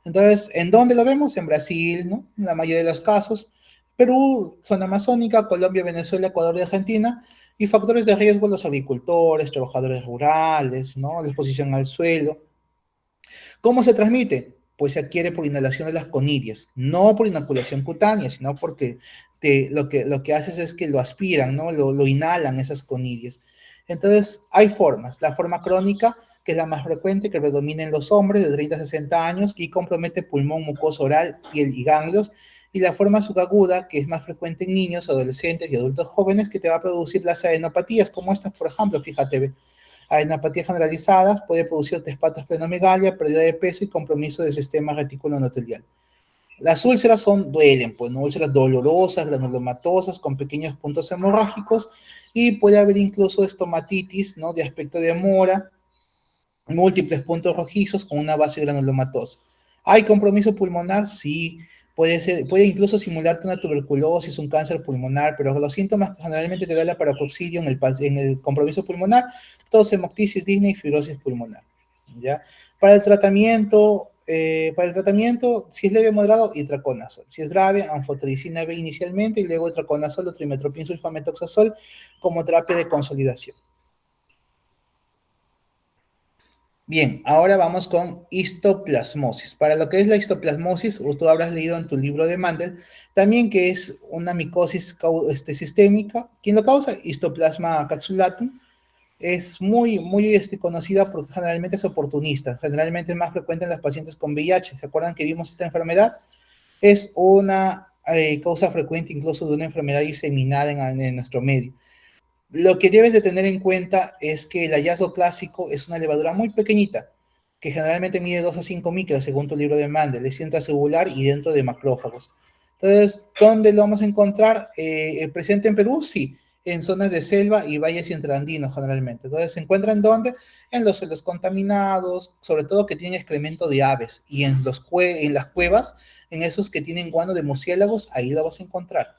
Entonces, ¿en dónde lo vemos? En Brasil, ¿no? En la mayoría de los casos. Perú, zona amazónica, Colombia, Venezuela, Ecuador y Argentina. Y factores de riesgo, los agricultores, trabajadores rurales, ¿no? La exposición al suelo. ¿Cómo se transmite? Pues se adquiere por inhalación de las conidias, no por inoculación cutánea, sino porque lo que haces es que lo aspiran, ¿no? Lo inhalan esas conidias. Entonces, hay formas. La forma crónica, que es la más frecuente, que predomina en los hombres de 30 a 60 años y compromete pulmón, mucosa oral, piel y ganglios. Y la forma subaguda, que es más frecuente en niños, adolescentes y adultos jóvenes, que te va a producir las adenopatías, como estas, por ejemplo, fíjate, adenopatía generalizada, puede producir despatasplenomegalia, pérdida de peso y compromiso del sistema reticuloendotelial. Las úlceras duelen, pues, ¿no? Úlceras dolorosas, granulomatosas, con pequeños puntos hemorrágicos, y puede haber incluso estomatitis, ¿no? De aspecto de mora, múltiples puntos rojizos con una base granulomatosa. ¿Hay compromiso pulmonar? Sí, puede incluso simularte una tuberculosis, un cáncer pulmonar, pero los síntomas que generalmente te da la paroxismo en el compromiso pulmonar, tos, hemoptisis, disnea y fibrosis pulmonar, ¿ya? Para el tratamiento, si es leve o moderado, itraconazol. Si es grave, anfotericina B inicialmente y luego itraconazol o trimestoprim sulfamethoxazol como terapia de consolidación. Bien, ahora vamos con histoplasmosis. Para lo que es la histoplasmosis, tú habrás leído en tu libro de Mandel, también que es una micosis sistémica. ¿Quién lo causa? Histoplasma capsulatum. Es muy conocida porque generalmente es oportunista. Generalmente es más frecuente en los pacientes con VIH. ¿Se acuerdan que vimos esta enfermedad? Es una causa frecuente incluso de una enfermedad diseminada en nuestro medio. Lo que debes de tener en cuenta es que el hallazgo clásico es una levadura muy pequeñita, que generalmente mide 2 a 5 micras, según tu libro de Mandel, es intracelular y dentro de macrófagos. Entonces, ¿dónde lo vamos a encontrar? ¿Presente en Perú? Sí, en zonas de selva y valles interandinos generalmente. Entonces, ¿se encuentra en dónde? En los suelos contaminados, sobre todo que tienen excremento de aves, y en las cuevas, en esos que tienen guano de murciélagos, ahí lo vas a encontrar.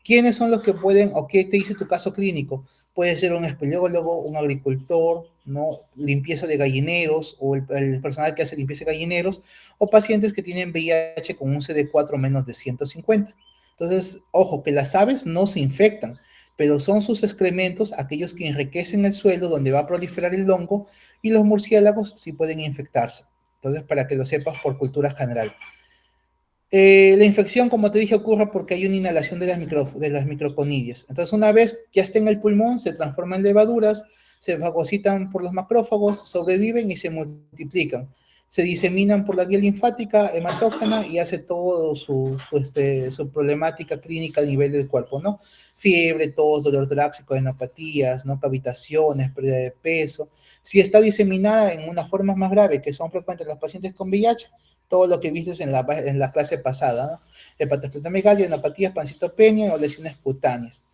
¿Quiénes son los que pueden, o qué te dice tu caso clínico? Puede ser un espeleólogo, un agricultor, ¿no? Limpieza de gallineros, o el personal que hace limpieza de gallineros, o pacientes que tienen VIH con un CD4 menos de 150. Entonces, ojo, que las aves no se infectan, pero son sus excrementos aquellos que enriquecen el suelo donde va a proliferar el hongo, y los murciélagos sí pueden infectarse. Entonces, para que lo sepas por cultura general. La infección, como te dije, ocurre porque hay una inhalación de las microconidias. Entonces, una vez que ya está en el pulmón, se transforman en levaduras, se fagocitan por los macrófagos, sobreviven y se multiplican. Se diseminan por la vía linfática hematógena y hace todo su problemática clínica a nivel del cuerpo, ¿no? Fiebre, tos, dolor torácico, enopatías, ¿no? Cavitaciones, pérdida de peso. Si está diseminada en una forma más grave, que son frecuentes en los pacientes con VIH, todo lo que viste en la clase pasada, ¿no? Hepatosplenomegalia, enopatías, pancitopenia o lesiones cutáneas.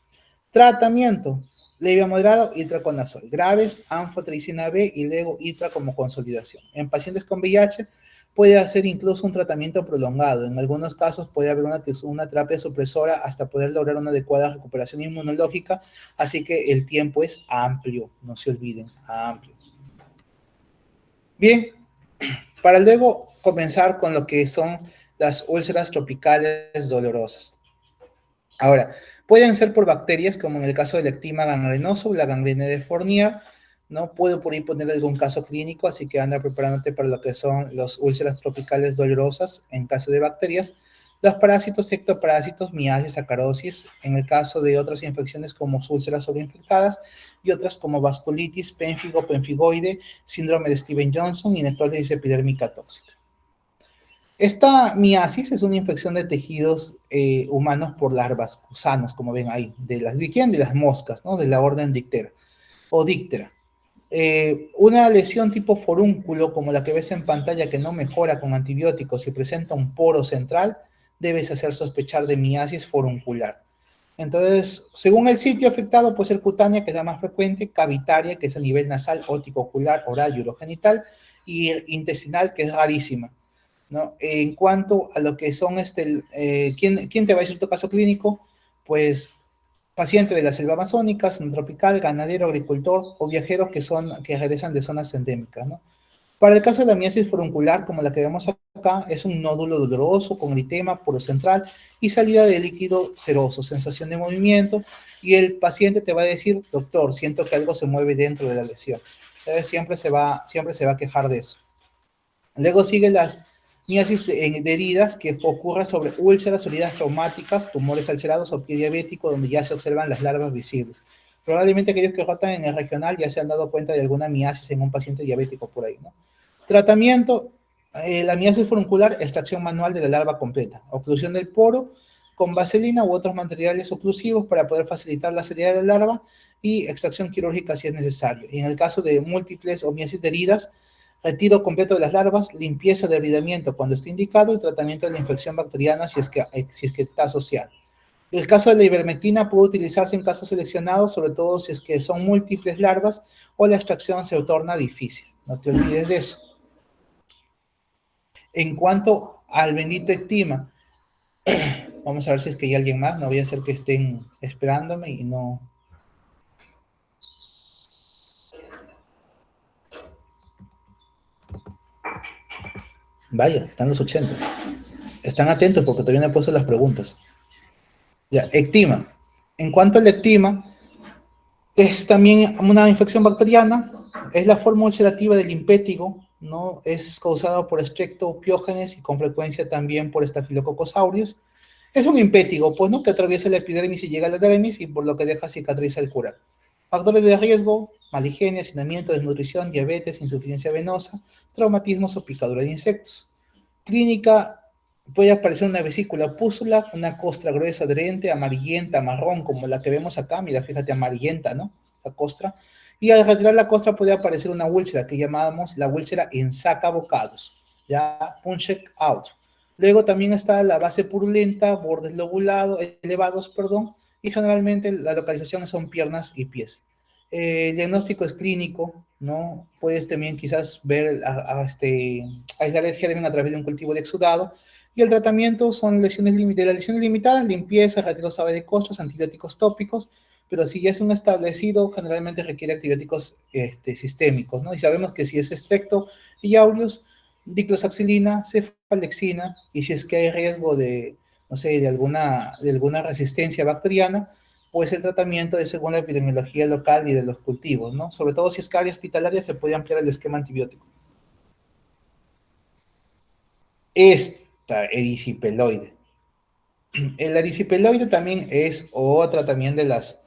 Tratamiento, leve a moderado, itraconazol. Graves, anfotericina B y luego itra como consolidación. En pacientes con VIH puede hacer incluso un tratamiento prolongado. En algunos casos puede haber una terapia supresora hasta poder lograr una adecuada recuperación inmunológica, así que el tiempo es amplio, no se olviden, amplio. Bien, para luego comenzar con lo que son las úlceras tropicales dolorosas. Ahora, pueden ser por bacterias, como en el caso del ectima gangrenoso o la gangrena de Fournier, ¿no? Puedo por ahí poner algún caso clínico, así que anda preparándote para lo que son las úlceras tropicales dolorosas en caso de bacterias. Los parásitos, ectoparásitos, miasis, sacarosis, en el caso de otras infecciones como úlceras sobreinfectadas y otras como vasculitis, pénfigo, penfigoide, síndrome de Steven-Johnson y necrosis epidérmica tóxica. Esta miasis es una infección de tejidos humanos por larvas gusanos, como ven ahí, de las moscas, ¿no? De la orden Dictera o Dictera. Una lesión tipo forúnculo, como la que ves en pantalla, que no mejora con antibióticos y presenta un poro central, debes hacer sospechar de miasis foruncular. Entonces, según el sitio afectado, puede ser cutánea, que es la más frecuente, cavitaria, que es a nivel nasal, óptico, ocular, oral y urogenital, y intestinal, que es rarísima, ¿no? En cuanto a lo que son, ¿quién te va a decir tu caso clínico? Pues paciente de la selva amazónica, tropical, ganadero, agricultor o viajeros que regresan de zonas endémicas, ¿no? Para el caso de la miasis furuncular, como la que vemos acá, es un nódulo doloroso con eritema poro central y salida de líquido seroso, sensación de movimiento, y el paciente te va a decir, doctor, siento que algo se mueve dentro de la lesión. Entonces siempre se va a quejar de eso. Luego sigue las miasis de heridas, que ocurre sobre úlceras o heridas traumáticas, tumores ulcerados o pie diabético, donde ya se observan las larvas visibles. Probablemente aquellos que rotan en el regional ya se han dado cuenta de alguna miasis en un paciente diabético por ahí, ¿no? Tratamiento, la miasis furuncular, extracción manual de la larva completa, oclusión del poro con vaselina u otros materiales oclusivos para poder facilitar la salida de la larva, y extracción quirúrgica si es necesario. Y en el caso de múltiples o miasis de heridas, retiro completo de las larvas, limpieza de hibridamiento cuando esté indicado y tratamiento de la infección bacteriana si es que está asociada. El caso de la ivermectina puede utilizarse en casos seleccionados, sobre todo si es que son múltiples larvas o la extracción se torna difícil. No te olvides de eso. En cuanto al bendito ectima, Vamos a ver si es que hay alguien más. No voy a hacer que estén esperándome y no. Vaya, están los 80. Están atentos porque todavía no he puesto las preguntas. Ya, ectima. En cuanto al ectima, es también una infección bacteriana, es la forma ulcerativa del impétigo, ¿no? Es causada por Streptopiógenes y con frecuencia también por Staphylococcus aureus. Es un impétigo, pues, ¿no? Que atraviesa la epidermis y llega a la dermis y por lo que deja cicatriz al curar. Factores de riesgo: mala hacinamiento, desnutrición, diabetes, insuficiencia venosa, traumatismos o picadura de insectos. Clínica: puede aparecer una vesícula pústula, una costra gruesa adherente, amarillenta, marrón, como la que vemos acá, mira, fíjate, amarillenta, ¿no? La costra. Y al retirar la costra puede aparecer una úlcera que llamamos la úlcera en sacabocados, ya, punched out. Luego también está la base purulenta, bordes lobulados, elevados, perdón, y generalmente la localización son piernas y pies. El diagnóstico es clínico, ¿no? Puedes también quizás ver, aislar el germen a través de un cultivo de exudado. Y el tratamiento son de las lesiones limitadas, limpieza, retiro suave de costras, antibióticos tópicos, pero si ya es un establecido, generalmente requiere antibióticos sistémicos, ¿no? Y sabemos que si es Strepto y aureus, diclosaxilina, cefalexina, y si es que hay riesgo de, no sé, de alguna resistencia bacteriana, pues el tratamiento es según la epidemiología local y de los cultivos, ¿no? Sobre todo si es área hospitalaria, se puede ampliar el esquema antibiótico. Esta ericipeloide. El ericipeloide también es otra también de las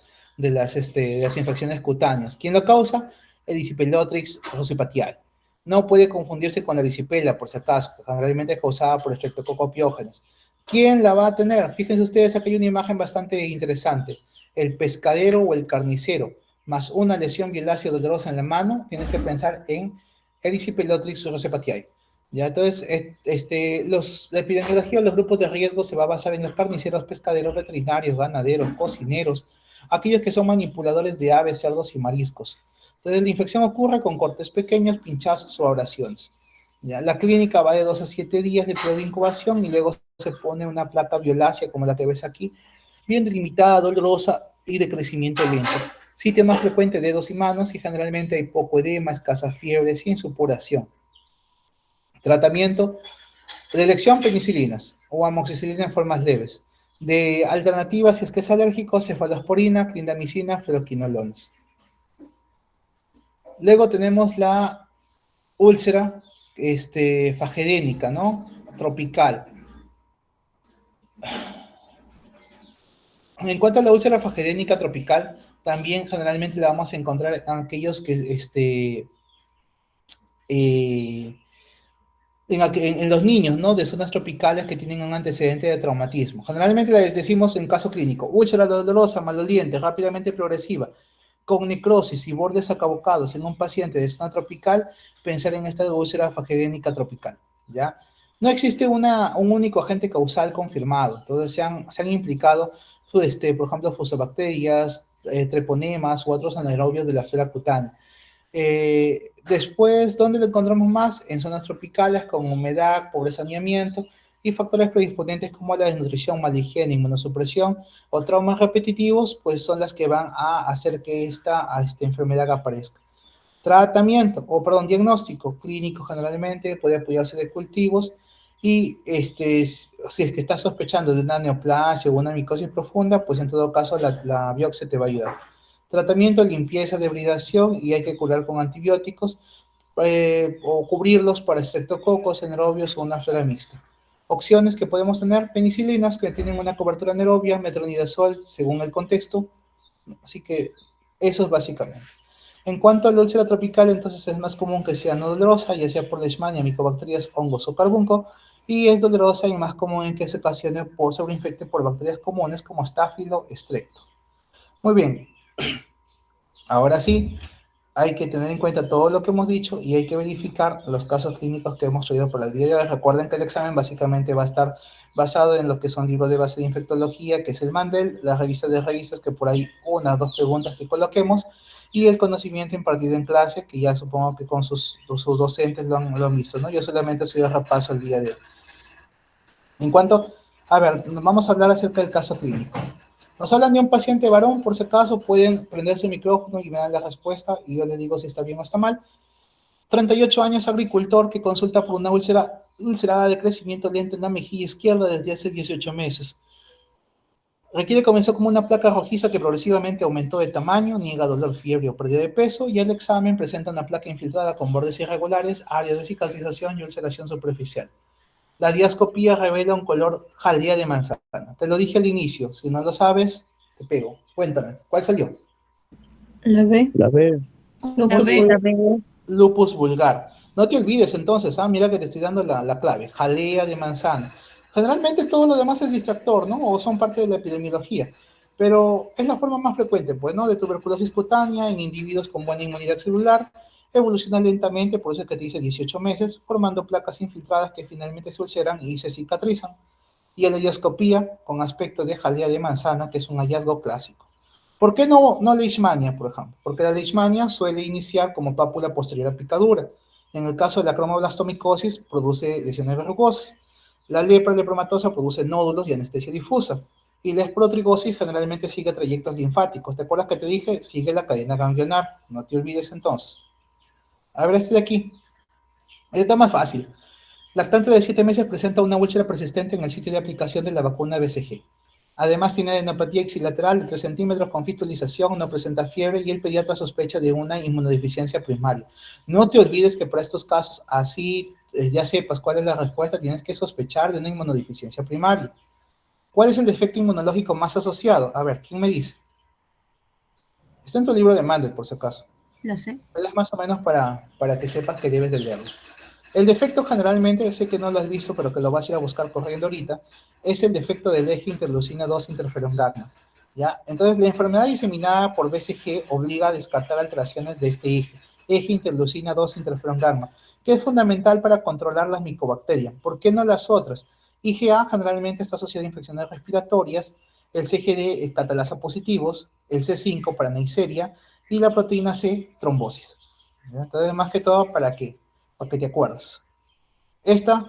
infecciones cutáneas. ¿Quién lo causa? Erysipelotrix roxipatiae. No puede confundirse con la erisipela, por si acaso, generalmente causada por Streptococcus. ¿Quién la va a tener? Fíjense ustedes, aquí hay una imagen bastante interesante. El pescadero o el carnicero, más una lesión violácea dolorosa en la mano, tienes que pensar en Erysipelotrix roxipatiae. Ya, entonces, la epidemiología de los grupos de riesgo se va a basar en los carniceros, pescaderos, veterinarios, ganaderos, cocineros, aquellos que son manipuladores de aves, cerdos y mariscos. Entonces, la infección ocurre con cortes pequeños, pinchazos o abrasiones. Ya, la clínica va de 2 a 7 días de periodo de incubación y luego se pone una placa violácea, como la que ves aquí, bien delimitada, dolorosa y de crecimiento lento. Sitio más frecuente: dedos y manos, y generalmente hay poco edema, escasa fiebre, sin supuración. Tratamiento: de elección, penicilinas o amoxicilina en formas leves. De alternativas, si es que es alérgico, cefalosporina, clindamicina, fluoroquinolonas. Luego tenemos la úlcera fagedénica, ¿no? Tropical. En cuanto a la úlcera fagedénica tropical, también generalmente la vamos a encontrar en aquellos que eh, en los niños, ¿no? De zonas tropicales que tienen un antecedente de traumatismo. Generalmente les decimos en caso clínico: úlcera dolorosa, maloliente, rápidamente progresiva, con necrosis y bordes acabocados en un paciente de zona tropical, pensar en esta úlcera fagedénica tropical, ¿ya? No existe un único agente causal confirmado, entonces se han implicado, por ejemplo, fusobacterias, treponemas u otros anaerobios de la flora cutánea. Después, ¿dónde lo encontramos más? En zonas tropicales con humedad, pobre saneamiento y factores predisponentes como la desnutrición, mala higiene, inmunosupresión o traumas repetitivos, pues son las que van a hacer que esta enfermedad aparezca. Tratamiento, o perdón, diagnóstico clínico generalmente puede apoyarse de cultivos y si es que estás sospechando de una neoplasia o una micosis profunda, pues en todo caso la biopsia te va a ayudar. Tratamiento: limpieza, debridación, y hay que curar con antibióticos o cubrirlos para streptococos, anaerobios o una flora mixta. Opciones que podemos tener: penicilinas, que tienen una cobertura anaerobia, metronidazol según el contexto. Así que eso es básicamente. En cuanto a la úlcera tropical, entonces es más común que sea no dolorosa, ya sea por leishmania, micobacterias, hongos o carbunco, y es dolorosa y más común en que se ocasione por sobreinfecte por bacterias comunes como Staphylo strepto. Muy bien, ahora sí, hay que tener en cuenta todo lo que hemos dicho y hay que verificar los casos clínicos que hemos traído para el día de hoy. Recuerden que el examen básicamente va a estar basado en lo que son libros de base de infectología, que es el Mandel, las revistas de revistas, que por ahí una o dos preguntas que coloquemos, y el conocimiento impartido en clase, que ya supongo que con sus docentes lo han visto, ¿no? Yo solamente soy el repaso el día de hoy. En cuanto A ver, vamos a hablar acerca del caso clínico. Nos hablan de un paciente varón, por si acaso, pueden prenderse el micrófono y me dan la respuesta y yo le digo si está bien o está mal. 38 años, agricultor que consulta por una úlcera ulcerada de crecimiento lento en la mejilla izquierda desde hace 18 meses. Requiere comenzó como una placa rojiza que progresivamente aumentó de tamaño, niega dolor, fiebre o pérdida de peso, y el examen presenta una placa infiltrada con bordes irregulares, áreas de cicatrización y ulceración superficial. La diascopía revela un color jalea de manzana. Te lo dije al inicio, si no lo sabes, te pego. Cuéntame, ¿cuál salió? La B. La B. Lupus La vulgar. B. Lupus vulgar. No te olvides entonces, mira que te estoy dando la clave, jalea de manzana. Generalmente todo lo demás es distractor, ¿no? O son parte de la epidemiología, pero es la forma más frecuente, pues, ¿no? De tuberculosis cutánea en individuos con buena inmunidad celular, evoluciona lentamente, por eso es que te dice 18 meses, formando placas infiltradas que finalmente se ulceran y se cicatrizan. Y la endoscopía con aspecto de jalea de manzana, que es un hallazgo clásico. ¿Por qué no leishmania, por ejemplo? Porque la leishmania suele iniciar como pápula posterior a picadura. En el caso de la cromoblastomicosis, produce lesiones verrugosas. La lepra lepromatosa produce nódulos y anestesia difusa. Y la esprotrigosis generalmente sigue trayectos linfáticos. ¿Te acuerdas que te dije? Sigue la cadena ganglionar. No te olvides entonces. A ver, este de aquí. Este está más fácil. Lactante de 7 meses presenta una úlcera persistente en el sitio de aplicación de la vacuna BCG. Además tiene adenopatía exilateral de 3 centímetros con fistulización, no presenta fiebre y el pediatra sospecha de una inmunodeficiencia primaria. No te olvides que para estos casos, así ya sepas cuál es la respuesta, tienes que sospechar de una inmunodeficiencia primaria. ¿Cuál es el defecto inmunológico más asociado? A ver, ¿quién me dice? Está en tu libro de Mandel, por si acaso. Lo sé. Es más o menos para que sepas que debes de leerlo. El defecto generalmente, sé que no lo has visto, pero que lo vas a ir a buscar corriendo ahorita, es el defecto del eje interleucina 2 interferón gamma. ¿Ya? Entonces, la enfermedad diseminada por BCG obliga a descartar alteraciones de este eje interleucina 2 interferón gamma, que es fundamental para controlar las micobacterias. ¿Por qué no las otras? IgA generalmente está asociado a infecciones respiratorias, el CGD catalasa positivos, el C5 para Neisseria y la proteína C trombosis. ¿Ya? Entonces, más que todo, ¿para qué? Para que te acuerdes. Esta,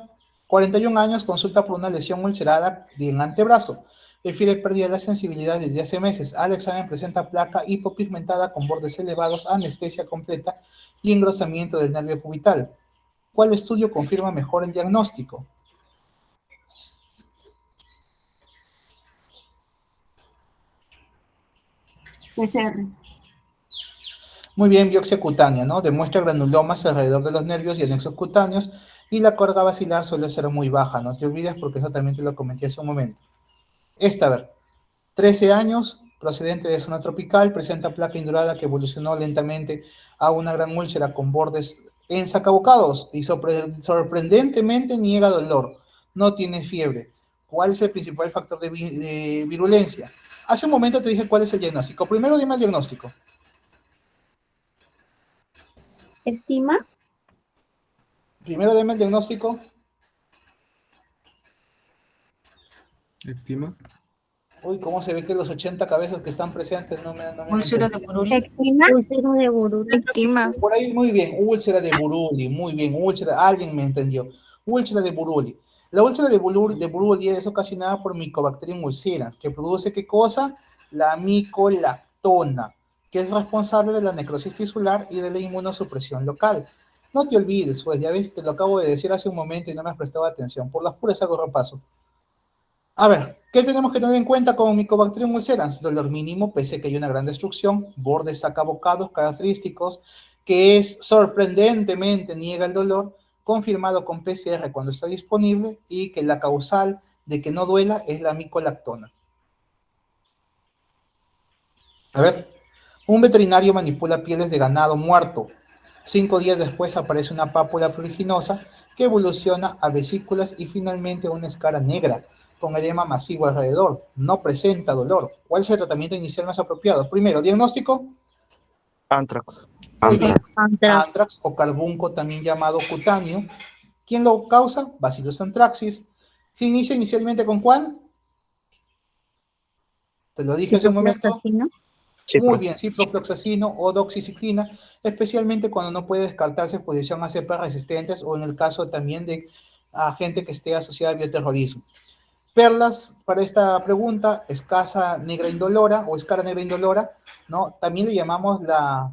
41 años, consulta por una lesión ulcerada en antebrazo. Refiere pérdida de la sensibilidad desde hace meses. Al examen presenta placa hipopigmentada con bordes elevados, anestesia completa y engrosamiento del nervio cubital. ¿Cuál estudio confirma mejor el diagnóstico? PCR. Muy bien, biopsia cutánea, ¿no? Demuestra granulomas alrededor de los nervios y anexos cutáneos y la carga basilar suele ser muy baja. No te olvides porque eso también te lo comenté hace un momento. Esta, a ver, 13 años, procedente de zona tropical, presenta placa indurada que evolucionó lentamente a una gran úlcera con bordes ensacabocados y sorprendentemente niega dolor, no tiene fiebre. ¿Cuál es el principal factor de virulencia? Hace un momento te dije cuál es el diagnóstico. Primero dime el diagnóstico. Estima. Primero dime el diagnóstico. Estima. Uy, cómo se ve que los 80 cabezas que están presentes no me han Úlcera de entendido. Buruli. Estima. Úlcera de Buruli. Estima. Por ahí, muy bien, úlcera de Buruli, muy bien, úlcera, alguien me entendió. Úlcera de Buruli. La úlcera de Buruli es ocasionada por Mycobacterium ulcerans, que produce ¿qué cosa? La micolactona, que es responsable de la necrosis tisular y de la inmunosupresión local. No te olvides, pues ya ves, te lo acabo de decir hace un momento y no me has prestado atención. Por las puras hago repaso. A ver, ¿qué tenemos que tener en cuenta con Mycobacterium ulcerans? Dolor mínimo, pese a que hay una gran destrucción, bordes acabocados característicos, que es sorprendentemente niega el dolor, confirmado con PCR cuando está disponible, y que la causal de que no duela es la micolactona. A ver, un veterinario manipula pieles de ganado muerto. 5 días después aparece una pápula pruriginosa que evoluciona a vesículas y finalmente una escara negra con edema masivo alrededor. No presenta dolor. ¿Cuál es el tratamiento inicial más apropiado? Primero, diagnóstico. Antrax. Muy bien. Antrax. Antrax o carbunco, también llamado cutáneo. ¿Quién lo causa? Bacillus anthracis. ¿Se inicia inicialmente con cuál? Te lo dije hace un momento. Ciprofloxacino. Muy bien, ciprofloxacino o doxiciclina, especialmente cuando no puede descartarse exposición a cepas resistentes o en el caso también de gente que esté asociada a bioterrorismo. Perlas para esta pregunta, escasa negra indolora o escara negra indolora, ¿no? También le llamamos la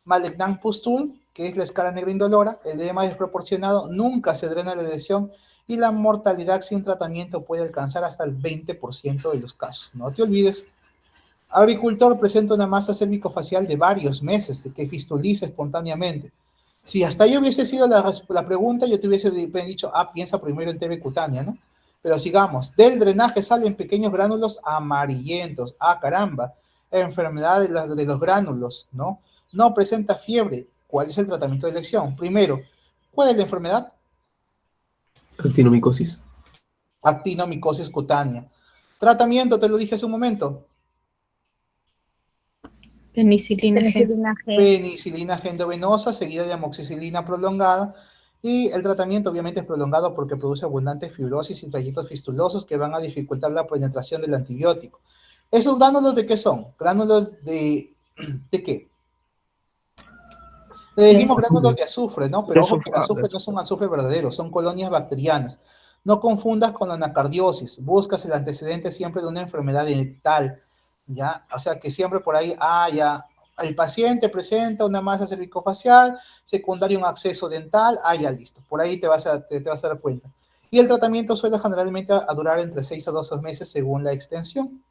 Malignant pustule, que es la escara negra indolora. El edema desproporcionado, nunca se drena la lesión y la mortalidad sin tratamiento puede alcanzar hasta el 20% de los casos. No te olvides. Agricultor presenta una masa cérvico-facial de varios meses, de que fistuliza espontáneamente. Si hasta ahí hubiese sido la pregunta, yo te hubiese dicho, piensa primero en TB cutánea, ¿no? Pero sigamos. Del drenaje salen pequeños gránulos amarillentos. Caramba. Enfermedad de los gránulos, ¿no? No presenta fiebre. ¿Cuál es el tratamiento de elección? Primero, ¿cuál es la enfermedad? Actinomicosis. Actinomicosis cutánea. Tratamiento, te lo dije hace un momento. Penicilina G. Penicilina G. Penicilina G endovenosa seguida de amoxicilina prolongada. Y el tratamiento obviamente es prolongado porque produce abundante fibrosis y trayectos fistulosos que van a dificultar la penetración del antibiótico. ¿Esos gránulos de qué son? ¿Gránulos ¿de qué? Le dijimos gránulos de azufre, ¿no? Pero ojo que el azufre no es un azufre verdadero, son colonias bacterianas. No confundas con la anacardiosis. Buscas el antecedente siempre de una enfermedad dental, ¿ya? O sea, que siempre por ahí, ya, el paciente presenta una masa cervicofacial, secundario un acceso dental, ya, listo. Por ahí te vas a dar cuenta. Y el tratamiento suele generalmente a durar entre 6 a 12 meses según la extensión.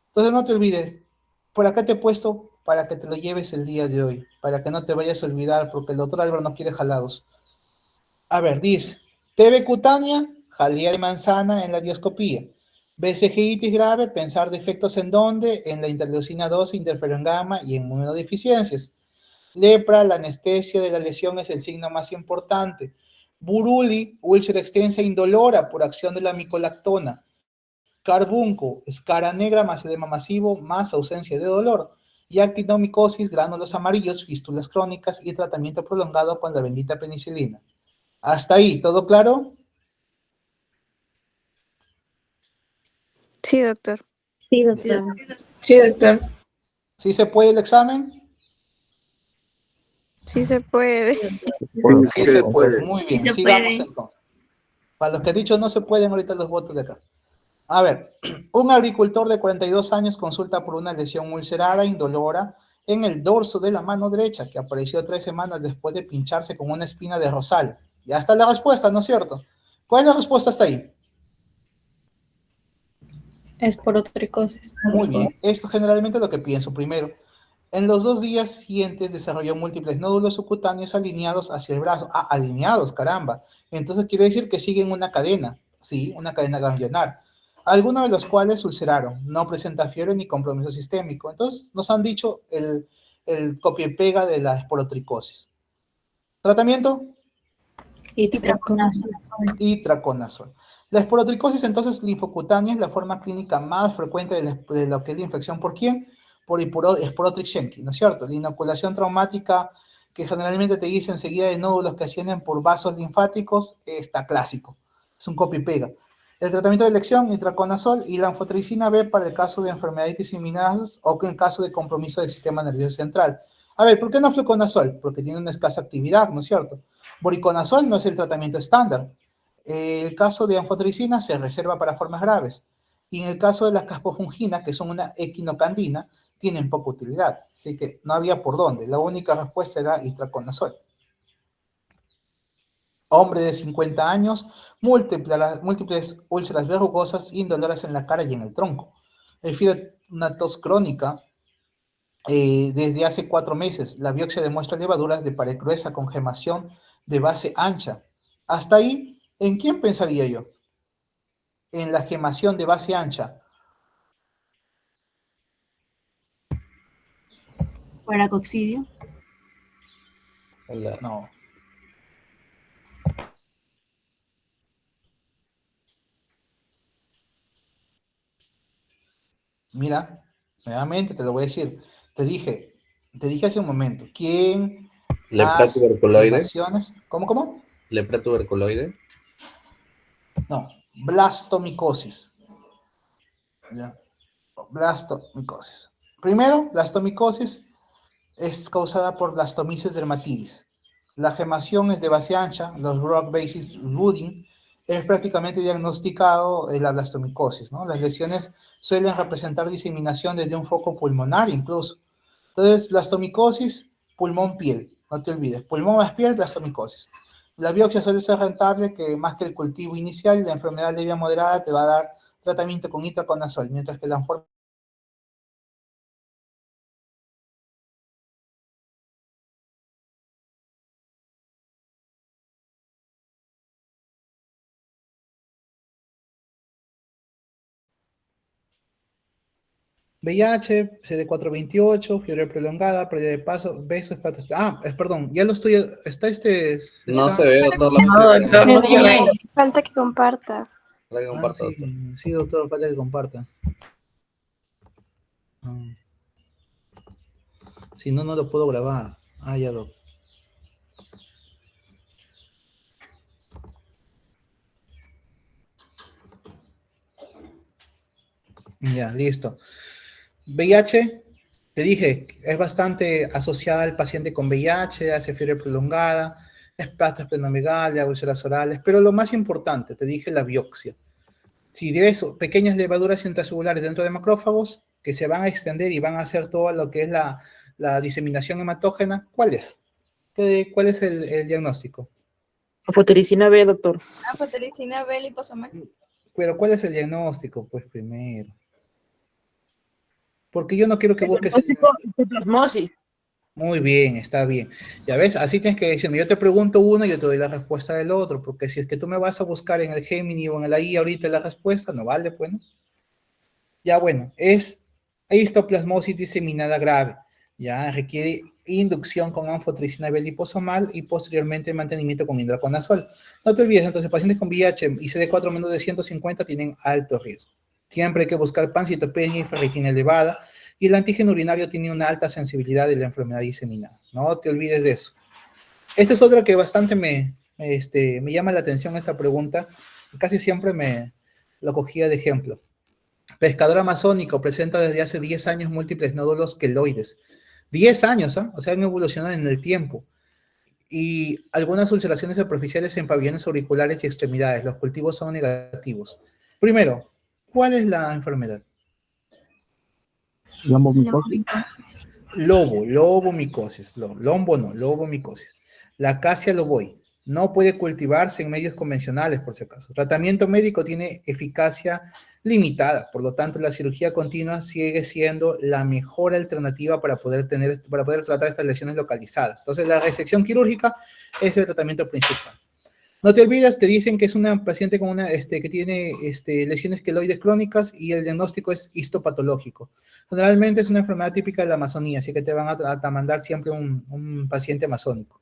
Entonces no te olvides, por acá te he puesto para que te lo lleves el día de hoy, para que no te vayas a olvidar, porque el doctor Álvaro no quiere jalados. A ver, dice, TB cutánea, jalea de manzana en la dioscopía. BCGitis grave, pensar defectos en dónde, en la interleucina 2, interferón gamma y en inmunodeficiencias. Lepra, la anestesia de la lesión es el signo más importante. Buruli, úlcera extensa indolora por acción de la micolactona. Carbunco, escara negra más edema masivo más ausencia de dolor. Y actinomicosis, gránulos amarillos, fístulas crónicas y tratamiento prolongado con la bendita penicilina. Hasta ahí, ¿todo claro? Sí, doctor. Sí, doctor. Sí, doctor. ¿Sí se puede el examen? Sí se puede. Sí se puede, muy bien. Sí se Sigamos puede. entonces. Para los que he dicho no se pueden ahorita los votos de acá. A ver, un agricultor de 42 años consulta por una lesión ulcerada indolora en el dorso de la mano derecha que apareció 3 semanas después de pincharse con una espina de rosal. Ya está la respuesta, ¿no es cierto? ¿Cuál es la respuesta hasta ahí? Esporotricosis. Muy bien, esto generalmente es lo que pienso. Primero, en los 2 días siguientes desarrolló múltiples nódulos subcutáneos alineados hacia el brazo. Alineados, caramba. Entonces quiere decir que siguen una cadena, sí, una cadena ganglionar. Algunos de los cuales ulceraron. No presenta fiebre ni compromiso sistémico. Entonces nos han dicho el copia y pega de la esporotricosis. ¿Tratamiento? Itraconazol. Itraconazol. La esporotricosis entonces linfocutánea es la forma clínica más frecuente de lo que es la infección. ¿Por quién? Por Sporotrix Schenki, ¿no es cierto? La inoculación traumática que generalmente te dice enseguida de nódulos que ascienden por vasos linfáticos, está clásico. Es un copia y pega. El tratamiento de elección, itraconazol y la anfotericina B para el caso de enfermedades inmunitarias o en caso de compromiso del sistema nervioso central. A ver, ¿por qué no fluconazol? Porque tiene una escasa actividad, ¿no es cierto? Voriconazol no es el tratamiento estándar. El caso de anfotericina se reserva para formas graves. Y en el caso de las caspofunginas, que son una equinocandina, tienen poca utilidad. Así que no había por dónde. La única respuesta era itraconazol. Hombre de 50 años, múltiples úlceras verrugosas indoloras en la cara y en el tronco. Refiere una tos crónica desde hace 4 meses. La biopsia demuestra levaduras de pared gruesa con gemación de base ancha. Hasta ahí, ¿en quién pensaría yo? En la gemación de base ancha. Paracoxidio. No. Mira, nuevamente te lo voy a decir. Te dije hace un momento, ¿quién ¿Lepra hace tuberculoide? invasiones? ¿Cómo? ¿Lepra tuberculoide? No, blastomicosis. Ya. Blastomicosis. Primero, blastomicosis es causada por Blastomyces dermatitis. La gemación es de base ancha, los Broad Basis Wooding, es prácticamente diagnosticado la blastomicosis, ¿no? Las lesiones suelen representar diseminación desde un foco pulmonar incluso. Entonces, blastomicosis, pulmón, piel, no te olvides. Pulmón más piel, blastomicosis. La biopsia suele ser rentable, que más que el cultivo inicial, la enfermedad leve a moderada te va a dar tratamiento con itraconazol, mientras que la forma VIH, CD428, fiebre prolongada, pérdida de paso, besos, patos. Perdón, ya lo estoy. Está No está- se ve, doctor, la No, doctor, no se ve. Falta que comparta. La que comparto, doctor. sí, sí, doctor, falta que comparta. Ah, si no, no lo puedo grabar. Ya, doctor. Ya, listo. VIH, te dije, es bastante asociada al paciente con VIH, hace fiebre prolongada, espasmos esplenomegalia, úlceras orales, pero lo más importante, te dije la biopsia. Si ves pequeñas levaduras intracelulares dentro de macrófagos que se van a extender y van a hacer todo lo que es la diseminación hematógena, ¿cuál es? ¿Cuál es el diagnóstico? Anfotericina B, doctor. Anfotericina B liposomal. Pero ¿cuál es el diagnóstico? Pues primero. Porque yo no quiero que busques... Histoplasmosis. Muy bien, está bien. Ya ves, así tienes que decirme, yo te pregunto uno y yo te doy la respuesta del otro, porque si es que tú me vas a buscar en el Gemini o en el AI ahorita la respuesta, no vale, pues, ¿no? Ya bueno, es histoplasmosis diseminada grave, ya requiere inducción con anfotericina B liposomal y posteriormente mantenimiento con itraconazol. No te olvides, entonces, pacientes con VIH y CD4 menos de 150 tienen alto riesgo. Siempre hay que buscar pancitopenia y ferritina elevada, y el antígeno urinario tiene una alta sensibilidad de la enfermedad diseminada. No te olvides de eso. Esta es otra que bastante me llama la atención esta pregunta. Casi siempre me lo cogía de ejemplo. Pescador amazónico presenta desde hace 10 años múltiples nódulos queloides. 10 años, ¿ah? O sea, han evolucionado en el tiempo. Y algunas ulceraciones superficiales en pabellones auriculares y extremidades. Los cultivos son negativos. Primero, ¿cuál es la enfermedad? Lobomicosis. Lobomicosis. Lobomicosis. La acacia loboi. No puede cultivarse en medios convencionales, por si acaso. Tratamiento médico tiene eficacia limitada, por lo tanto, la cirugía continua sigue siendo la mejor alternativa para poder tratar estas lesiones localizadas. Entonces, la resección quirúrgica es el tratamiento principal. No te olvides, te dicen que es una paciente con que tiene lesiones queloides crónicas y el diagnóstico es histopatológico. Generalmente es una enfermedad típica de la Amazonía, así que te van a mandar siempre un paciente amazónico.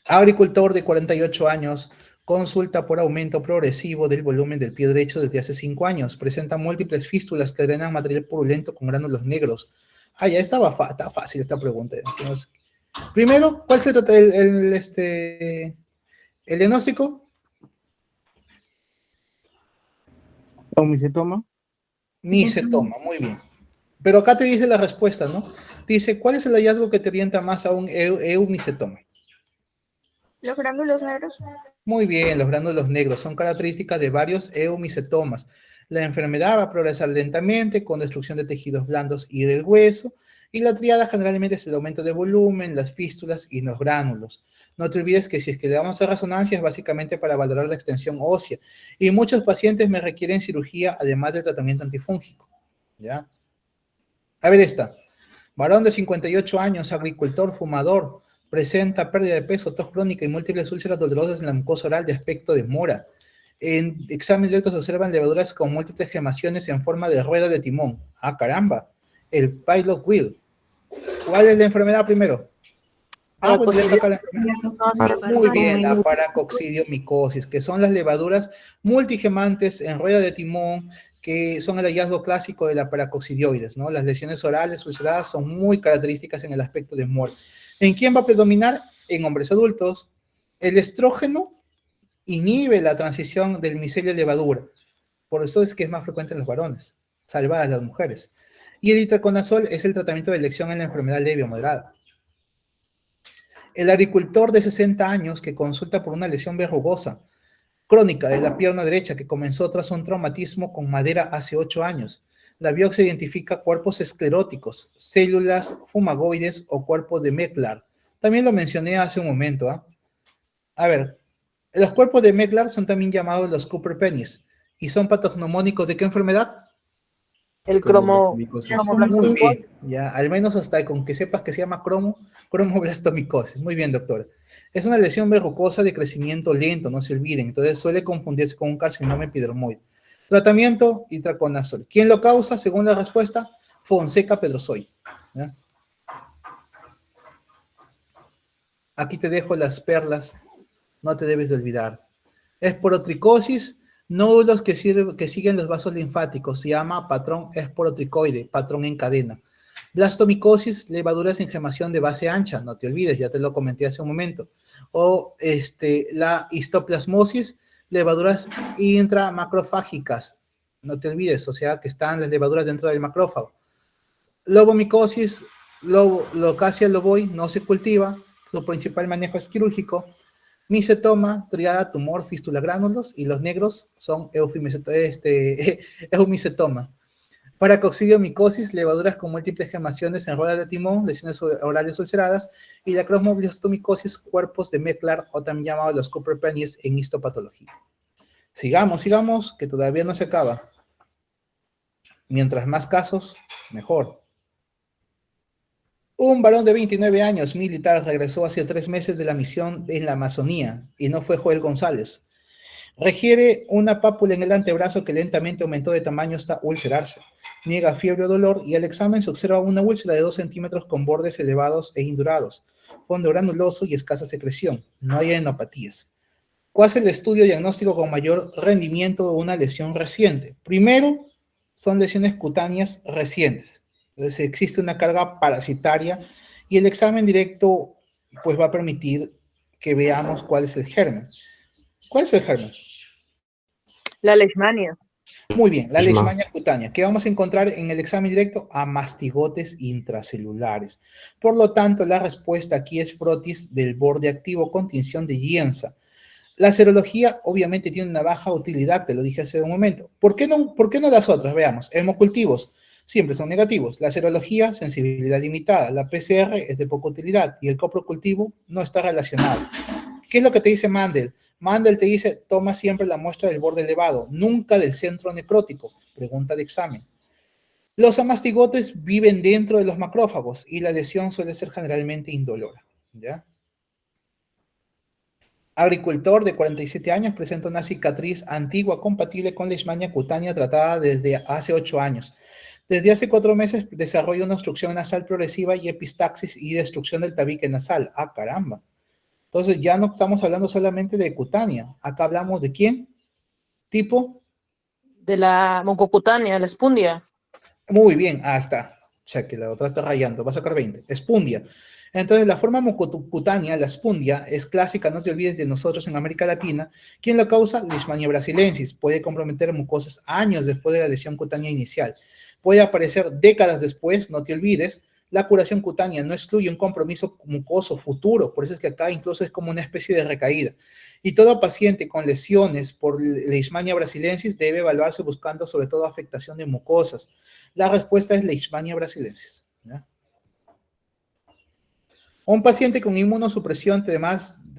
Agricultor de 48 años, consulta por aumento progresivo del volumen del pie derecho desde hace 5 años. Presenta múltiples fístulas que drenan material purulento con gránulos negros. Ya estaba fácil esta pregunta. Entonces, primero, ¿cuál se trata el diagnóstico? Omicetoma. Micetoma, muy bien. Pero acá te dice la respuesta, ¿no? Dice, ¿cuál es el hallazgo que te orienta más a un eumicetoma? Los gránulos negros. Muy bien, los gránulos negros son características de varios eumicetomas. La enfermedad va a progresar lentamente con destrucción de tejidos blandos y del hueso, y la triada generalmente es el aumento de volumen, las fístulas y los gránulos. No te olvides que si es que le damos a resonancia es básicamente para valorar la extensión ósea, y muchos pacientes me requieren cirugía además de tratamiento antifúngico. ¿Ya? A ver esta. Varón de 58 años, agricultor, fumador, presenta pérdida de peso, tos crónica y múltiples úlceras dolorosas en la mucosa oral de aspecto de mora. En examen directo se observan levaduras con múltiples gemaciones en forma de rueda de timón. Caramba, el pilot wheel. ¿Cuál es la enfermedad primero? Pues ya está acá la enfermedad. Muy bien, la paracoccidiomicosis, que son las levaduras multigemantes en rueda de timón, que son el hallazgo clásico de la paracoccidioides, ¿no? Las lesiones orales ulceradas son muy características en el aspecto de muerte. ¿En quién va a predominar? En hombres adultos. El estrógeno inhibe la transición del micelio a levadura. Por eso es que es más frecuente en los varones, salvadas las mujeres. Y el itraconazol es el tratamiento de elección en la enfermedad leve o moderada. El agricultor de 60 años que consulta por una lesión verrugosa crónica de la pierna derecha que comenzó tras un traumatismo con madera hace 8 años. La biopsia identifica cuerpos escleróticos, células fumagoides o cuerpos de Mechler. También lo mencioné hace un momento. A ver, los cuerpos de Mechler son también llamados los Cooper Pennies y son patognomónicos ¿de qué enfermedad? El cromo Muy bien, ya, al menos hasta con que sepas que se llama cromoblastomicosis. Muy bien, doctor. Es una lesión verrucosa de crecimiento lento, no se olviden. Entonces suele confundirse con un carcinoma epidermoide. Tratamiento, itraconazol. ¿Quién lo causa? Según la respuesta, Fonseca Pedrosoy. ¿Ya? Aquí te dejo las perlas, no te debes de olvidar. Esporotricosis, nódulos que siguen los vasos linfáticos, se llama patrón esporotricoide, patrón en cadena. Blastomicosis, levaduras en gemación de base ancha, no te olvides, ya te lo comenté hace un momento. O la histoplasmosis, levaduras intramacrofágicas, no te olvides, o sea que están las levaduras dentro del macrófago. Lobomicosis, Locasia loboi, no se cultiva, su principal manejo es quirúrgico. Micetoma, triada, tumor, fístula, gránulos, y los negros son eumicetoma. Paracoxidio-micosis, levaduras con múltiples gemaciones en ruedas de timón, lesiones orales ulceradas, y la cromoblastomicosis, cuerpos de Mechler, o también llamados los Cooper Pennies en histopatología. Sigamos, que todavía no se acaba. Mientras más casos, mejor. Un varón de 29 años, militar, regresó hace 3 meses de la misión en la Amazonía, y no fue Joel González. Requiere una pápula en el antebrazo que lentamente aumentó de tamaño hasta ulcerarse. Niega fiebre o dolor y al examen se observa una úlcera de 2 centímetros con bordes elevados e indurados, fondo granuloso y escasa secreción. No hay adenopatías. ¿Cuál es el estudio diagnóstico con mayor rendimiento de una lesión reciente? Primero, son lesiones cutáneas recientes. Entonces existe una carga parasitaria y el examen directo pues va a permitir que veamos cuál es el germen. ¿Cuál es el germen? La leishmania. Muy bien, la leishmania cutánea. ¿Qué vamos a encontrar en el examen directo? Amastigotes intracelulares. Por lo tanto, la respuesta aquí es frotis del borde activo con tinción de Gienza. La serología obviamente tiene una baja utilidad, te lo dije hace un momento. ¿Por qué no las otras? Veamos, hemocultivos siempre son negativos. La serología, sensibilidad limitada. La PCR es de poca utilidad y el coprocultivo no está relacionado. ¿Qué es lo que te dice Mandel? Mandel te dice, toma siempre la muestra del borde elevado, nunca del centro necrótico. Pregunta de examen. Los amastigotes viven dentro de los macrófagos y la lesión suele ser generalmente indolora. ¿Ya? Agricultor de 47 años presenta una cicatriz antigua compatible con leishmania cutánea tratada desde hace 8 años. Desde hace 4 meses desarrolla una obstrucción nasal progresiva y epistaxis y destrucción del tabique nasal. ¡Ah, caramba! Entonces ya no estamos hablando solamente de cutánea. Acá hablamos de ¿quién? ¿Tipo? De la mucocutánea, la espundia. Muy bien, ahí está. Cheque, la otra está rayando. Va a sacar 20. Espundia. Entonces la forma mucocutánea, la espundia, es clásica, no te olvides de nosotros en América Latina. ¿Quién la causa? Leishmania brasilensis. Puede comprometer mucosas años después de la lesión cutánea inicial. Puede aparecer décadas después, no te olvides. La curación cutánea no excluye un compromiso mucoso futuro, por eso es que acá incluso es como una especie de recaída. Y todo paciente con lesiones por Leishmania brasilensis debe evaluarse buscando sobre todo afectación de mucosas. La respuesta es Leishmania brasilensis. ¿Ya? Un paciente con inmunosupresión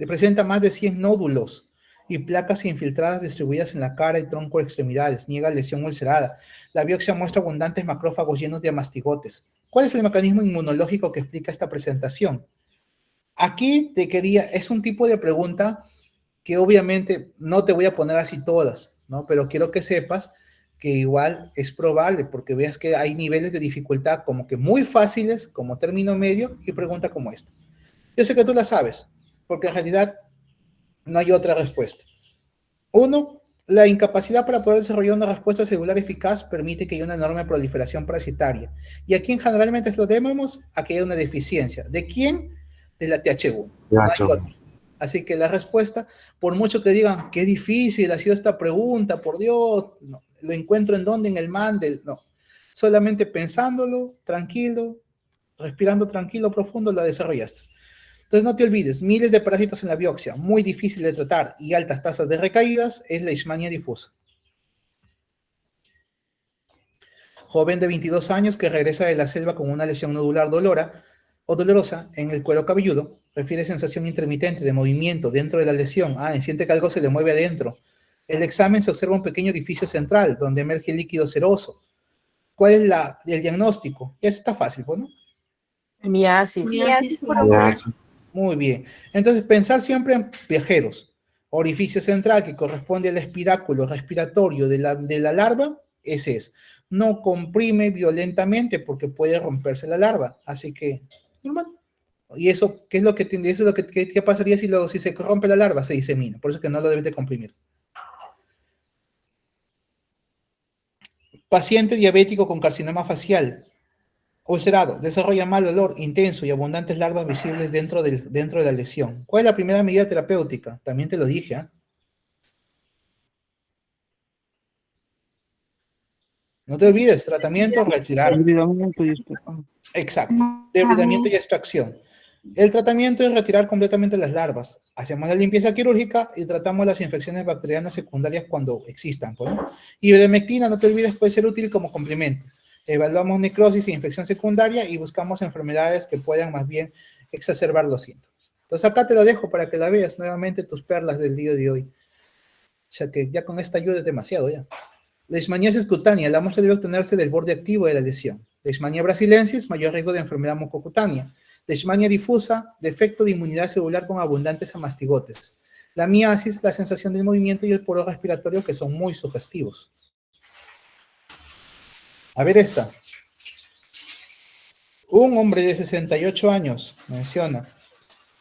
presenta más de 100 nódulos y placas infiltradas distribuidas en la cara y tronco de extremidades. Niega lesión ulcerada. La biopsia muestra abundantes macrófagos llenos de amastigotes. ¿Cuál es el mecanismo inmunológico que explica esta presentación? Aquí es un tipo de pregunta que obviamente no te voy a poner así todas, ¿no? Pero quiero que sepas que igual es probable, porque veas que hay niveles de dificultad como que muy fáciles, como término medio, y pregunta como esta. Yo sé que tú la sabes, porque en realidad no hay otra respuesta. 1. La incapacidad para poder desarrollar una respuesta celular eficaz permite que haya una enorme proliferación parasitaria. ¿Y a quién generalmente lo debemos? A que haya una deficiencia. ¿De quién? De la TH1. No hay otra. Así que la respuesta, por mucho que digan, qué difícil ha sido esta pregunta, por Dios, no, lo encuentro en dónde, en el Mandel, no. Solamente pensándolo, tranquilo, respirando tranquilo, profundo, la desarrollaste. Entonces no te olvides, miles de parásitos en la biopsia, muy difícil de tratar y altas tasas de recaídas, es Leishmania difusa. Joven de 22 años que regresa de la selva con una lesión nodular dolorosa en el cuero cabelludo, refiere sensación intermitente de movimiento dentro de la lesión. Siente que algo se le mueve adentro. El examen se observa un pequeño orificio central donde emerge líquido seroso. ¿Cuál es el diagnóstico? Ya está fácil, ¿no? Miasis. Miasis por Ya, favor. Muy bien. Entonces, pensar siempre en viajeros. Orificio central que corresponde al espiráculo respiratorio de la larva, ese es. No comprime violentamente porque puede romperse la larva. Así que, normal. ¿Y eso qué es lo que tiene? Eso es lo que qué pasaría si se rompe la larva? Se disemina. Por eso es que no lo debes de comprimir. Paciente diabético con carcinoma facial. Ulcerado, desarrolla mal olor intenso y abundantes larvas visibles dentro de la lesión. ¿Cuál es la primera medida terapéutica? También te lo dije, ¿ah? No te olvides, tratamiento, retirar. Debridamiento y extracción. Exacto, debridamiento y extracción. El tratamiento es retirar completamente las larvas. Hacemos la limpieza quirúrgica y tratamos las infecciones bacterianas secundarias cuando existan, pues, ¿no? Ivermectina, no te olvides, puede ser útil como complemento. Evaluamos necrosis e infección secundaria y buscamos enfermedades que puedan más bien exacerbar los síntomas. Entonces acá te lo dejo para que la veas nuevamente tus perlas del día de hoy. O sea que ya con esta ayuda es demasiado ya. Leishmaniasis cutánea, la muestra debe obtenerse del borde activo de la lesión. Leishmania brasilensis, mayor riesgo de enfermedad mucocutánea. Leishmania difusa, defecto de inmunidad celular con abundantes amastigotes. La miasis, la sensación del movimiento y el poro respiratorio que son muy sugestivos. A ver esta. Un hombre de 68 años, menciona,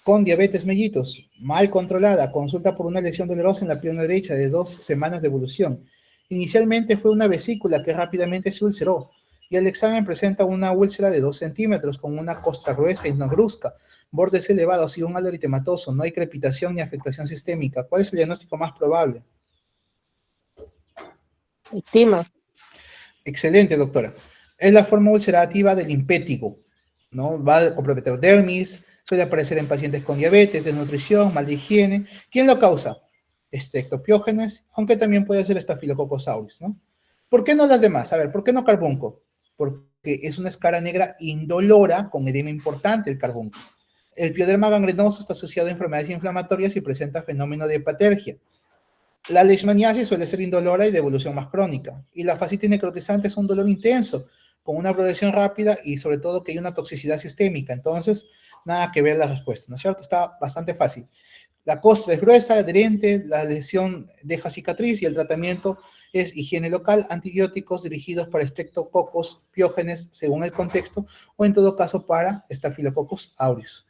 con diabetes mellitus, mal controlada, consulta por una lesión dolorosa en la pierna derecha de 2 semanas de evolución. Inicialmente fue una vesícula que rápidamente se ulceró y el examen presenta una úlcera de 2 centímetros con una costra gruesa y negruzca, bordes elevados y un halo eritematoso. No hay crepitación ni afectación sistémica. ¿Cuál es el diagnóstico más probable? Estima. Excelente, doctora. Es la forma ulcerativa del impétigo, ¿no? Va a comprometer dermis, suele aparecer en pacientes con diabetes, desnutrición, mal de higiene. ¿Quién lo causa? Streptopiógenes, aunque también puede ser Staphylococcus aureus, ¿no? ¿Por qué no las demás? A ver, ¿por qué no carbunco? Porque es una escara negra indolora con edema importante el carbunco. El pioderma gangrenoso está asociado a enfermedades inflamatorias y presenta fenómeno de hepatergia. La leishmaniasis suele ser indolora y de evolución más crónica. Y la fascitis necrotizante es un dolor intenso, con una progresión rápida y sobre todo que hay una toxicidad sistémica. Entonces, nada que ver la respuesta, ¿no es cierto? Está bastante fácil. La costra es gruesa, adherente, la lesión deja cicatriz y el tratamiento es higiene local, antibióticos dirigidos para Streptococcus piógenes según el contexto o en todo caso para Staphylococcus aureus.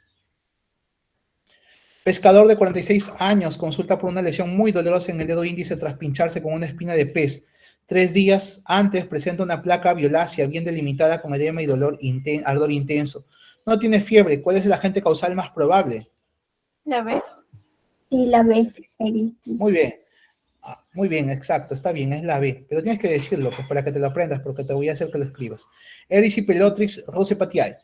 Pescador de 46 años consulta por una lesión muy dolorosa en el dedo índice tras pincharse con una espina de pez. 3 días antes presenta una placa violácea bien delimitada con edema y ardor intenso. No tiene fiebre. ¿Cuál es el agente causal más probable? ¿La ve? Sí, la B, serísimo. Muy bien. Muy bien, exacto, está bien, es la B. Pero tienes que decirlo pues, para que te lo aprendas, porque te voy a hacer que lo escribas. Erysipelotrix rosepatiae.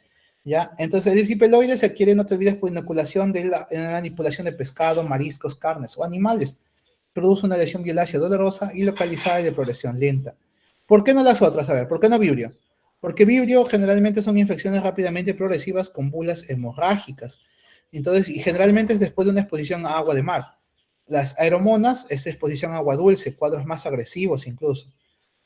¿Ya? Entonces, el erysipeloide se adquiere, no te olvides, por inoculación en la manipulación de pescado, mariscos, carnes o animales. Produce una lesión violácea dolorosa y localizada y de progresión lenta. ¿Por qué no las otras? A ver, ¿por qué no vibrio? Porque vibrio generalmente son infecciones rápidamente progresivas con bulas hemorrágicas. Entonces, y generalmente es después de una exposición a agua de mar. Las aeromonas es exposición a agua dulce, cuadros más agresivos incluso.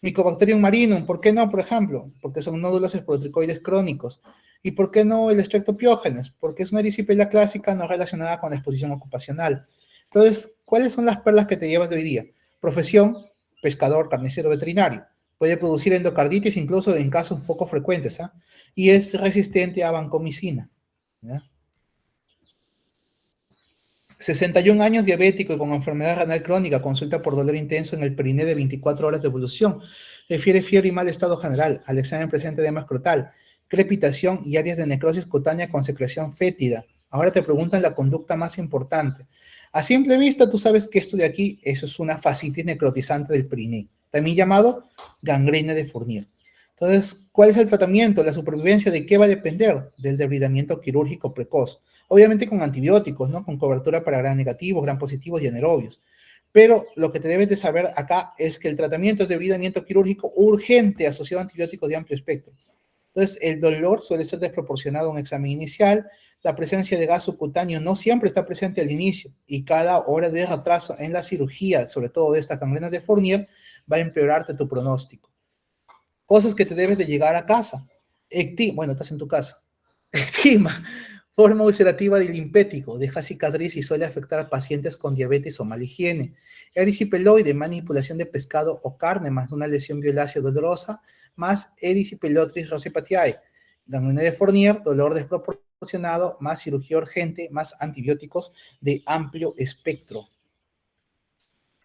Mycobacterium marinum, ¿por qué no, por ejemplo? Porque son nódulos esporotricoides crónicos. ¿Y por qué no el Streptopiógenes? Porque es una erisipela clásica no relacionada con la exposición ocupacional. Entonces, ¿cuáles son las perlas que te llevas de hoy día? Profesión, pescador, carnicero, veterinario. Puede producir endocarditis incluso en casos poco frecuentes, ¿ah? Y es resistente a vancomicina, ¿ya? 61 años, diabético y con enfermedad renal crónica, consulta por dolor intenso en el periné de 24 horas de evolución. Refiere fiebre y mal estado general. Al examen presente edema escrotal, crepitación y áreas de necrosis cutánea con secreción fétida. Ahora te preguntan la conducta más importante. A simple vista, tú sabes que esto de aquí, eso es una fascitis necrotizante del periné, también llamado gangrena de Fournier. Entonces, ¿cuál es el tratamiento? La supervivencia, ¿de qué va a depender? Del debridamiento quirúrgico precoz. obviamente con antibióticos, ¿no? Con cobertura para gram negativos, gram positivos y anaerobios. Pero lo que te debes de saber acá es que el tratamiento es de debridamiento quirúrgico urgente asociado a antibióticos de amplio espectro. Entonces, el dolor suele ser desproporcionado a un examen inicial. La presencia de gas subcutáneo no siempre está presente al inicio y cada hora de retraso en la cirugía, sobre todo de esta gangrena de Fournier, va a empeorarte tu pronóstico. Cosas que te debes de llegar a casa. Bueno, estás en tu casa. Ectima, forma ulcerativa del limpético, deja cicatriz y suele afectar a pacientes con diabetes o mala higiene. Erisipelioide, manipulación de pescado o carne, más una lesión violácea dolorosa, más Erysipelotis rosepatiae. Gangrena de Fournier, dolor desproporcionado, más cirugía urgente, más antibióticos de amplio espectro.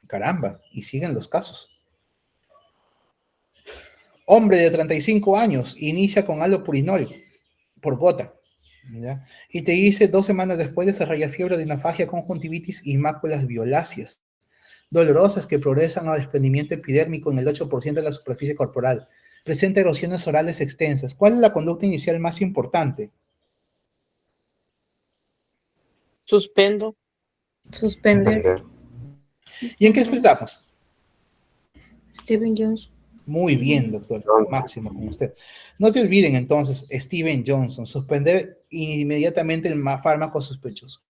Caramba, y siguen los casos. Hombre de 35 años, inicia con allopurinol por gota, ¿ya? Y te dice 2 semanas después desarrolla fiebre, dinafagia, conjuntivitis y máculas violáceas dolorosas que progresan a desprendimiento epidérmico en el 8% de la superficie corporal. Presenta erosiones orales extensas. ¿Cuál es la conducta inicial más importante? Suspendo. Suspender. ¿Y en qué empezamos? Steven Jones. Muy bien, doctor. Máximo con usted. No te olviden entonces, Steven Johnson, suspender inmediatamente el fármaco sospechoso.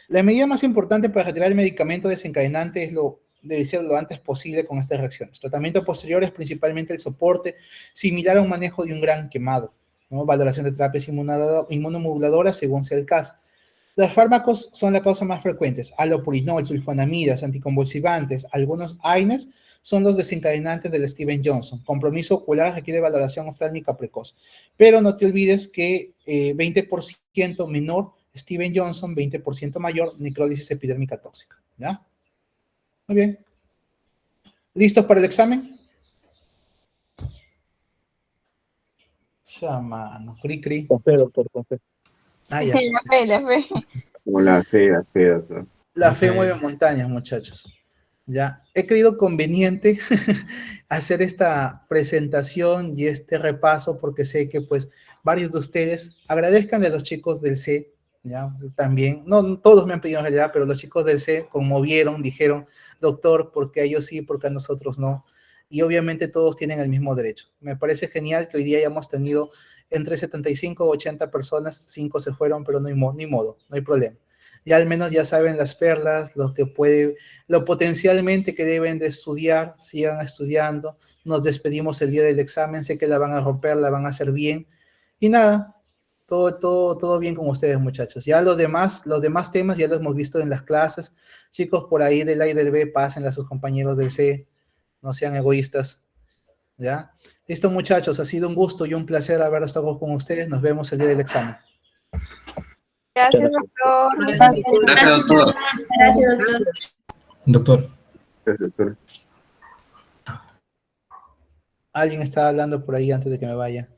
La medida más importante para retirar el medicamento desencadenante debe ser lo antes posible con estas reacciones. Tratamiento posterior es principalmente el soporte, similar a un manejo de un gran quemado, ¿no? Valoración de terapias inmunomoduladoras según sea el caso. Los fármacos son la causa más frecuentes. Allopurinol, sulfonamidas, anticonvulsivantes, algunos AINES son los desencadenantes del Steven Johnson. Compromiso ocular requiere valoración oftálmica precoz. Pero no te olvides que 20% menor Steven Johnson, 20% mayor necrólisis epidérmica tóxica. ¿Ya? Muy bien. ¿Listos para el examen? Chamano, cri cri. Con fe, doctor, con fe. Ah, ya. La fe. Como la fe, doctor. La fe mueve montañas, muchachos. Ya, he creído conveniente hacer esta presentación y este repaso porque sé que pues varios de ustedes agradezcan a los chicos del C, ya, también, no todos me han pedido en realidad, pero los chicos del C conmovieron, dijeron, doctor, porque a ellos sí, porque a nosotros no, y obviamente todos tienen el mismo derecho. Me parece genial que hoy día hayamos tenido entre 75 y 80 personas, 5 se fueron, pero no hay ni modo, no hay problema. Ya al menos ya saben las perlas, lo potencialmente que deben de estudiar, sigan estudiando. Nos despedimos el día del examen, sé que la van a romper, la van a hacer bien. Y nada, todo bien con ustedes, muchachos. Ya los demás temas ya los hemos visto en las clases. Chicos, por ahí del A y del B, pásenle a sus compañeros del C, no sean egoístas. ¿Ya? Listo, muchachos, ha sido un gusto y un placer haber estado con ustedes. Nos vemos el día del examen. Gracias, doctor. Gracias, doctor. Gracias, doctor. Doctor, Gracias, doctor. Alguien estaba hablando por ahí antes de que me vaya.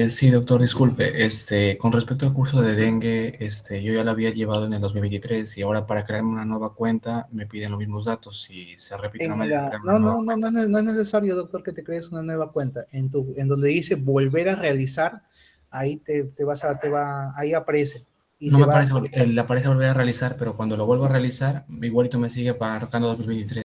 sí, doctor, disculpe. Con respecto al curso de dengue, yo ya lo había llevado en el 2023 y ahora para crearme una nueva cuenta me piden los mismos datos y se repite. No es necesario, doctor, que te crees una nueva cuenta. En donde dice volver a realizar, ahí ahí aparece. Y no te me va- aparece, le aparece volver a realizar, pero cuando lo vuelvo a realizar, igualito me sigue marcando 2023.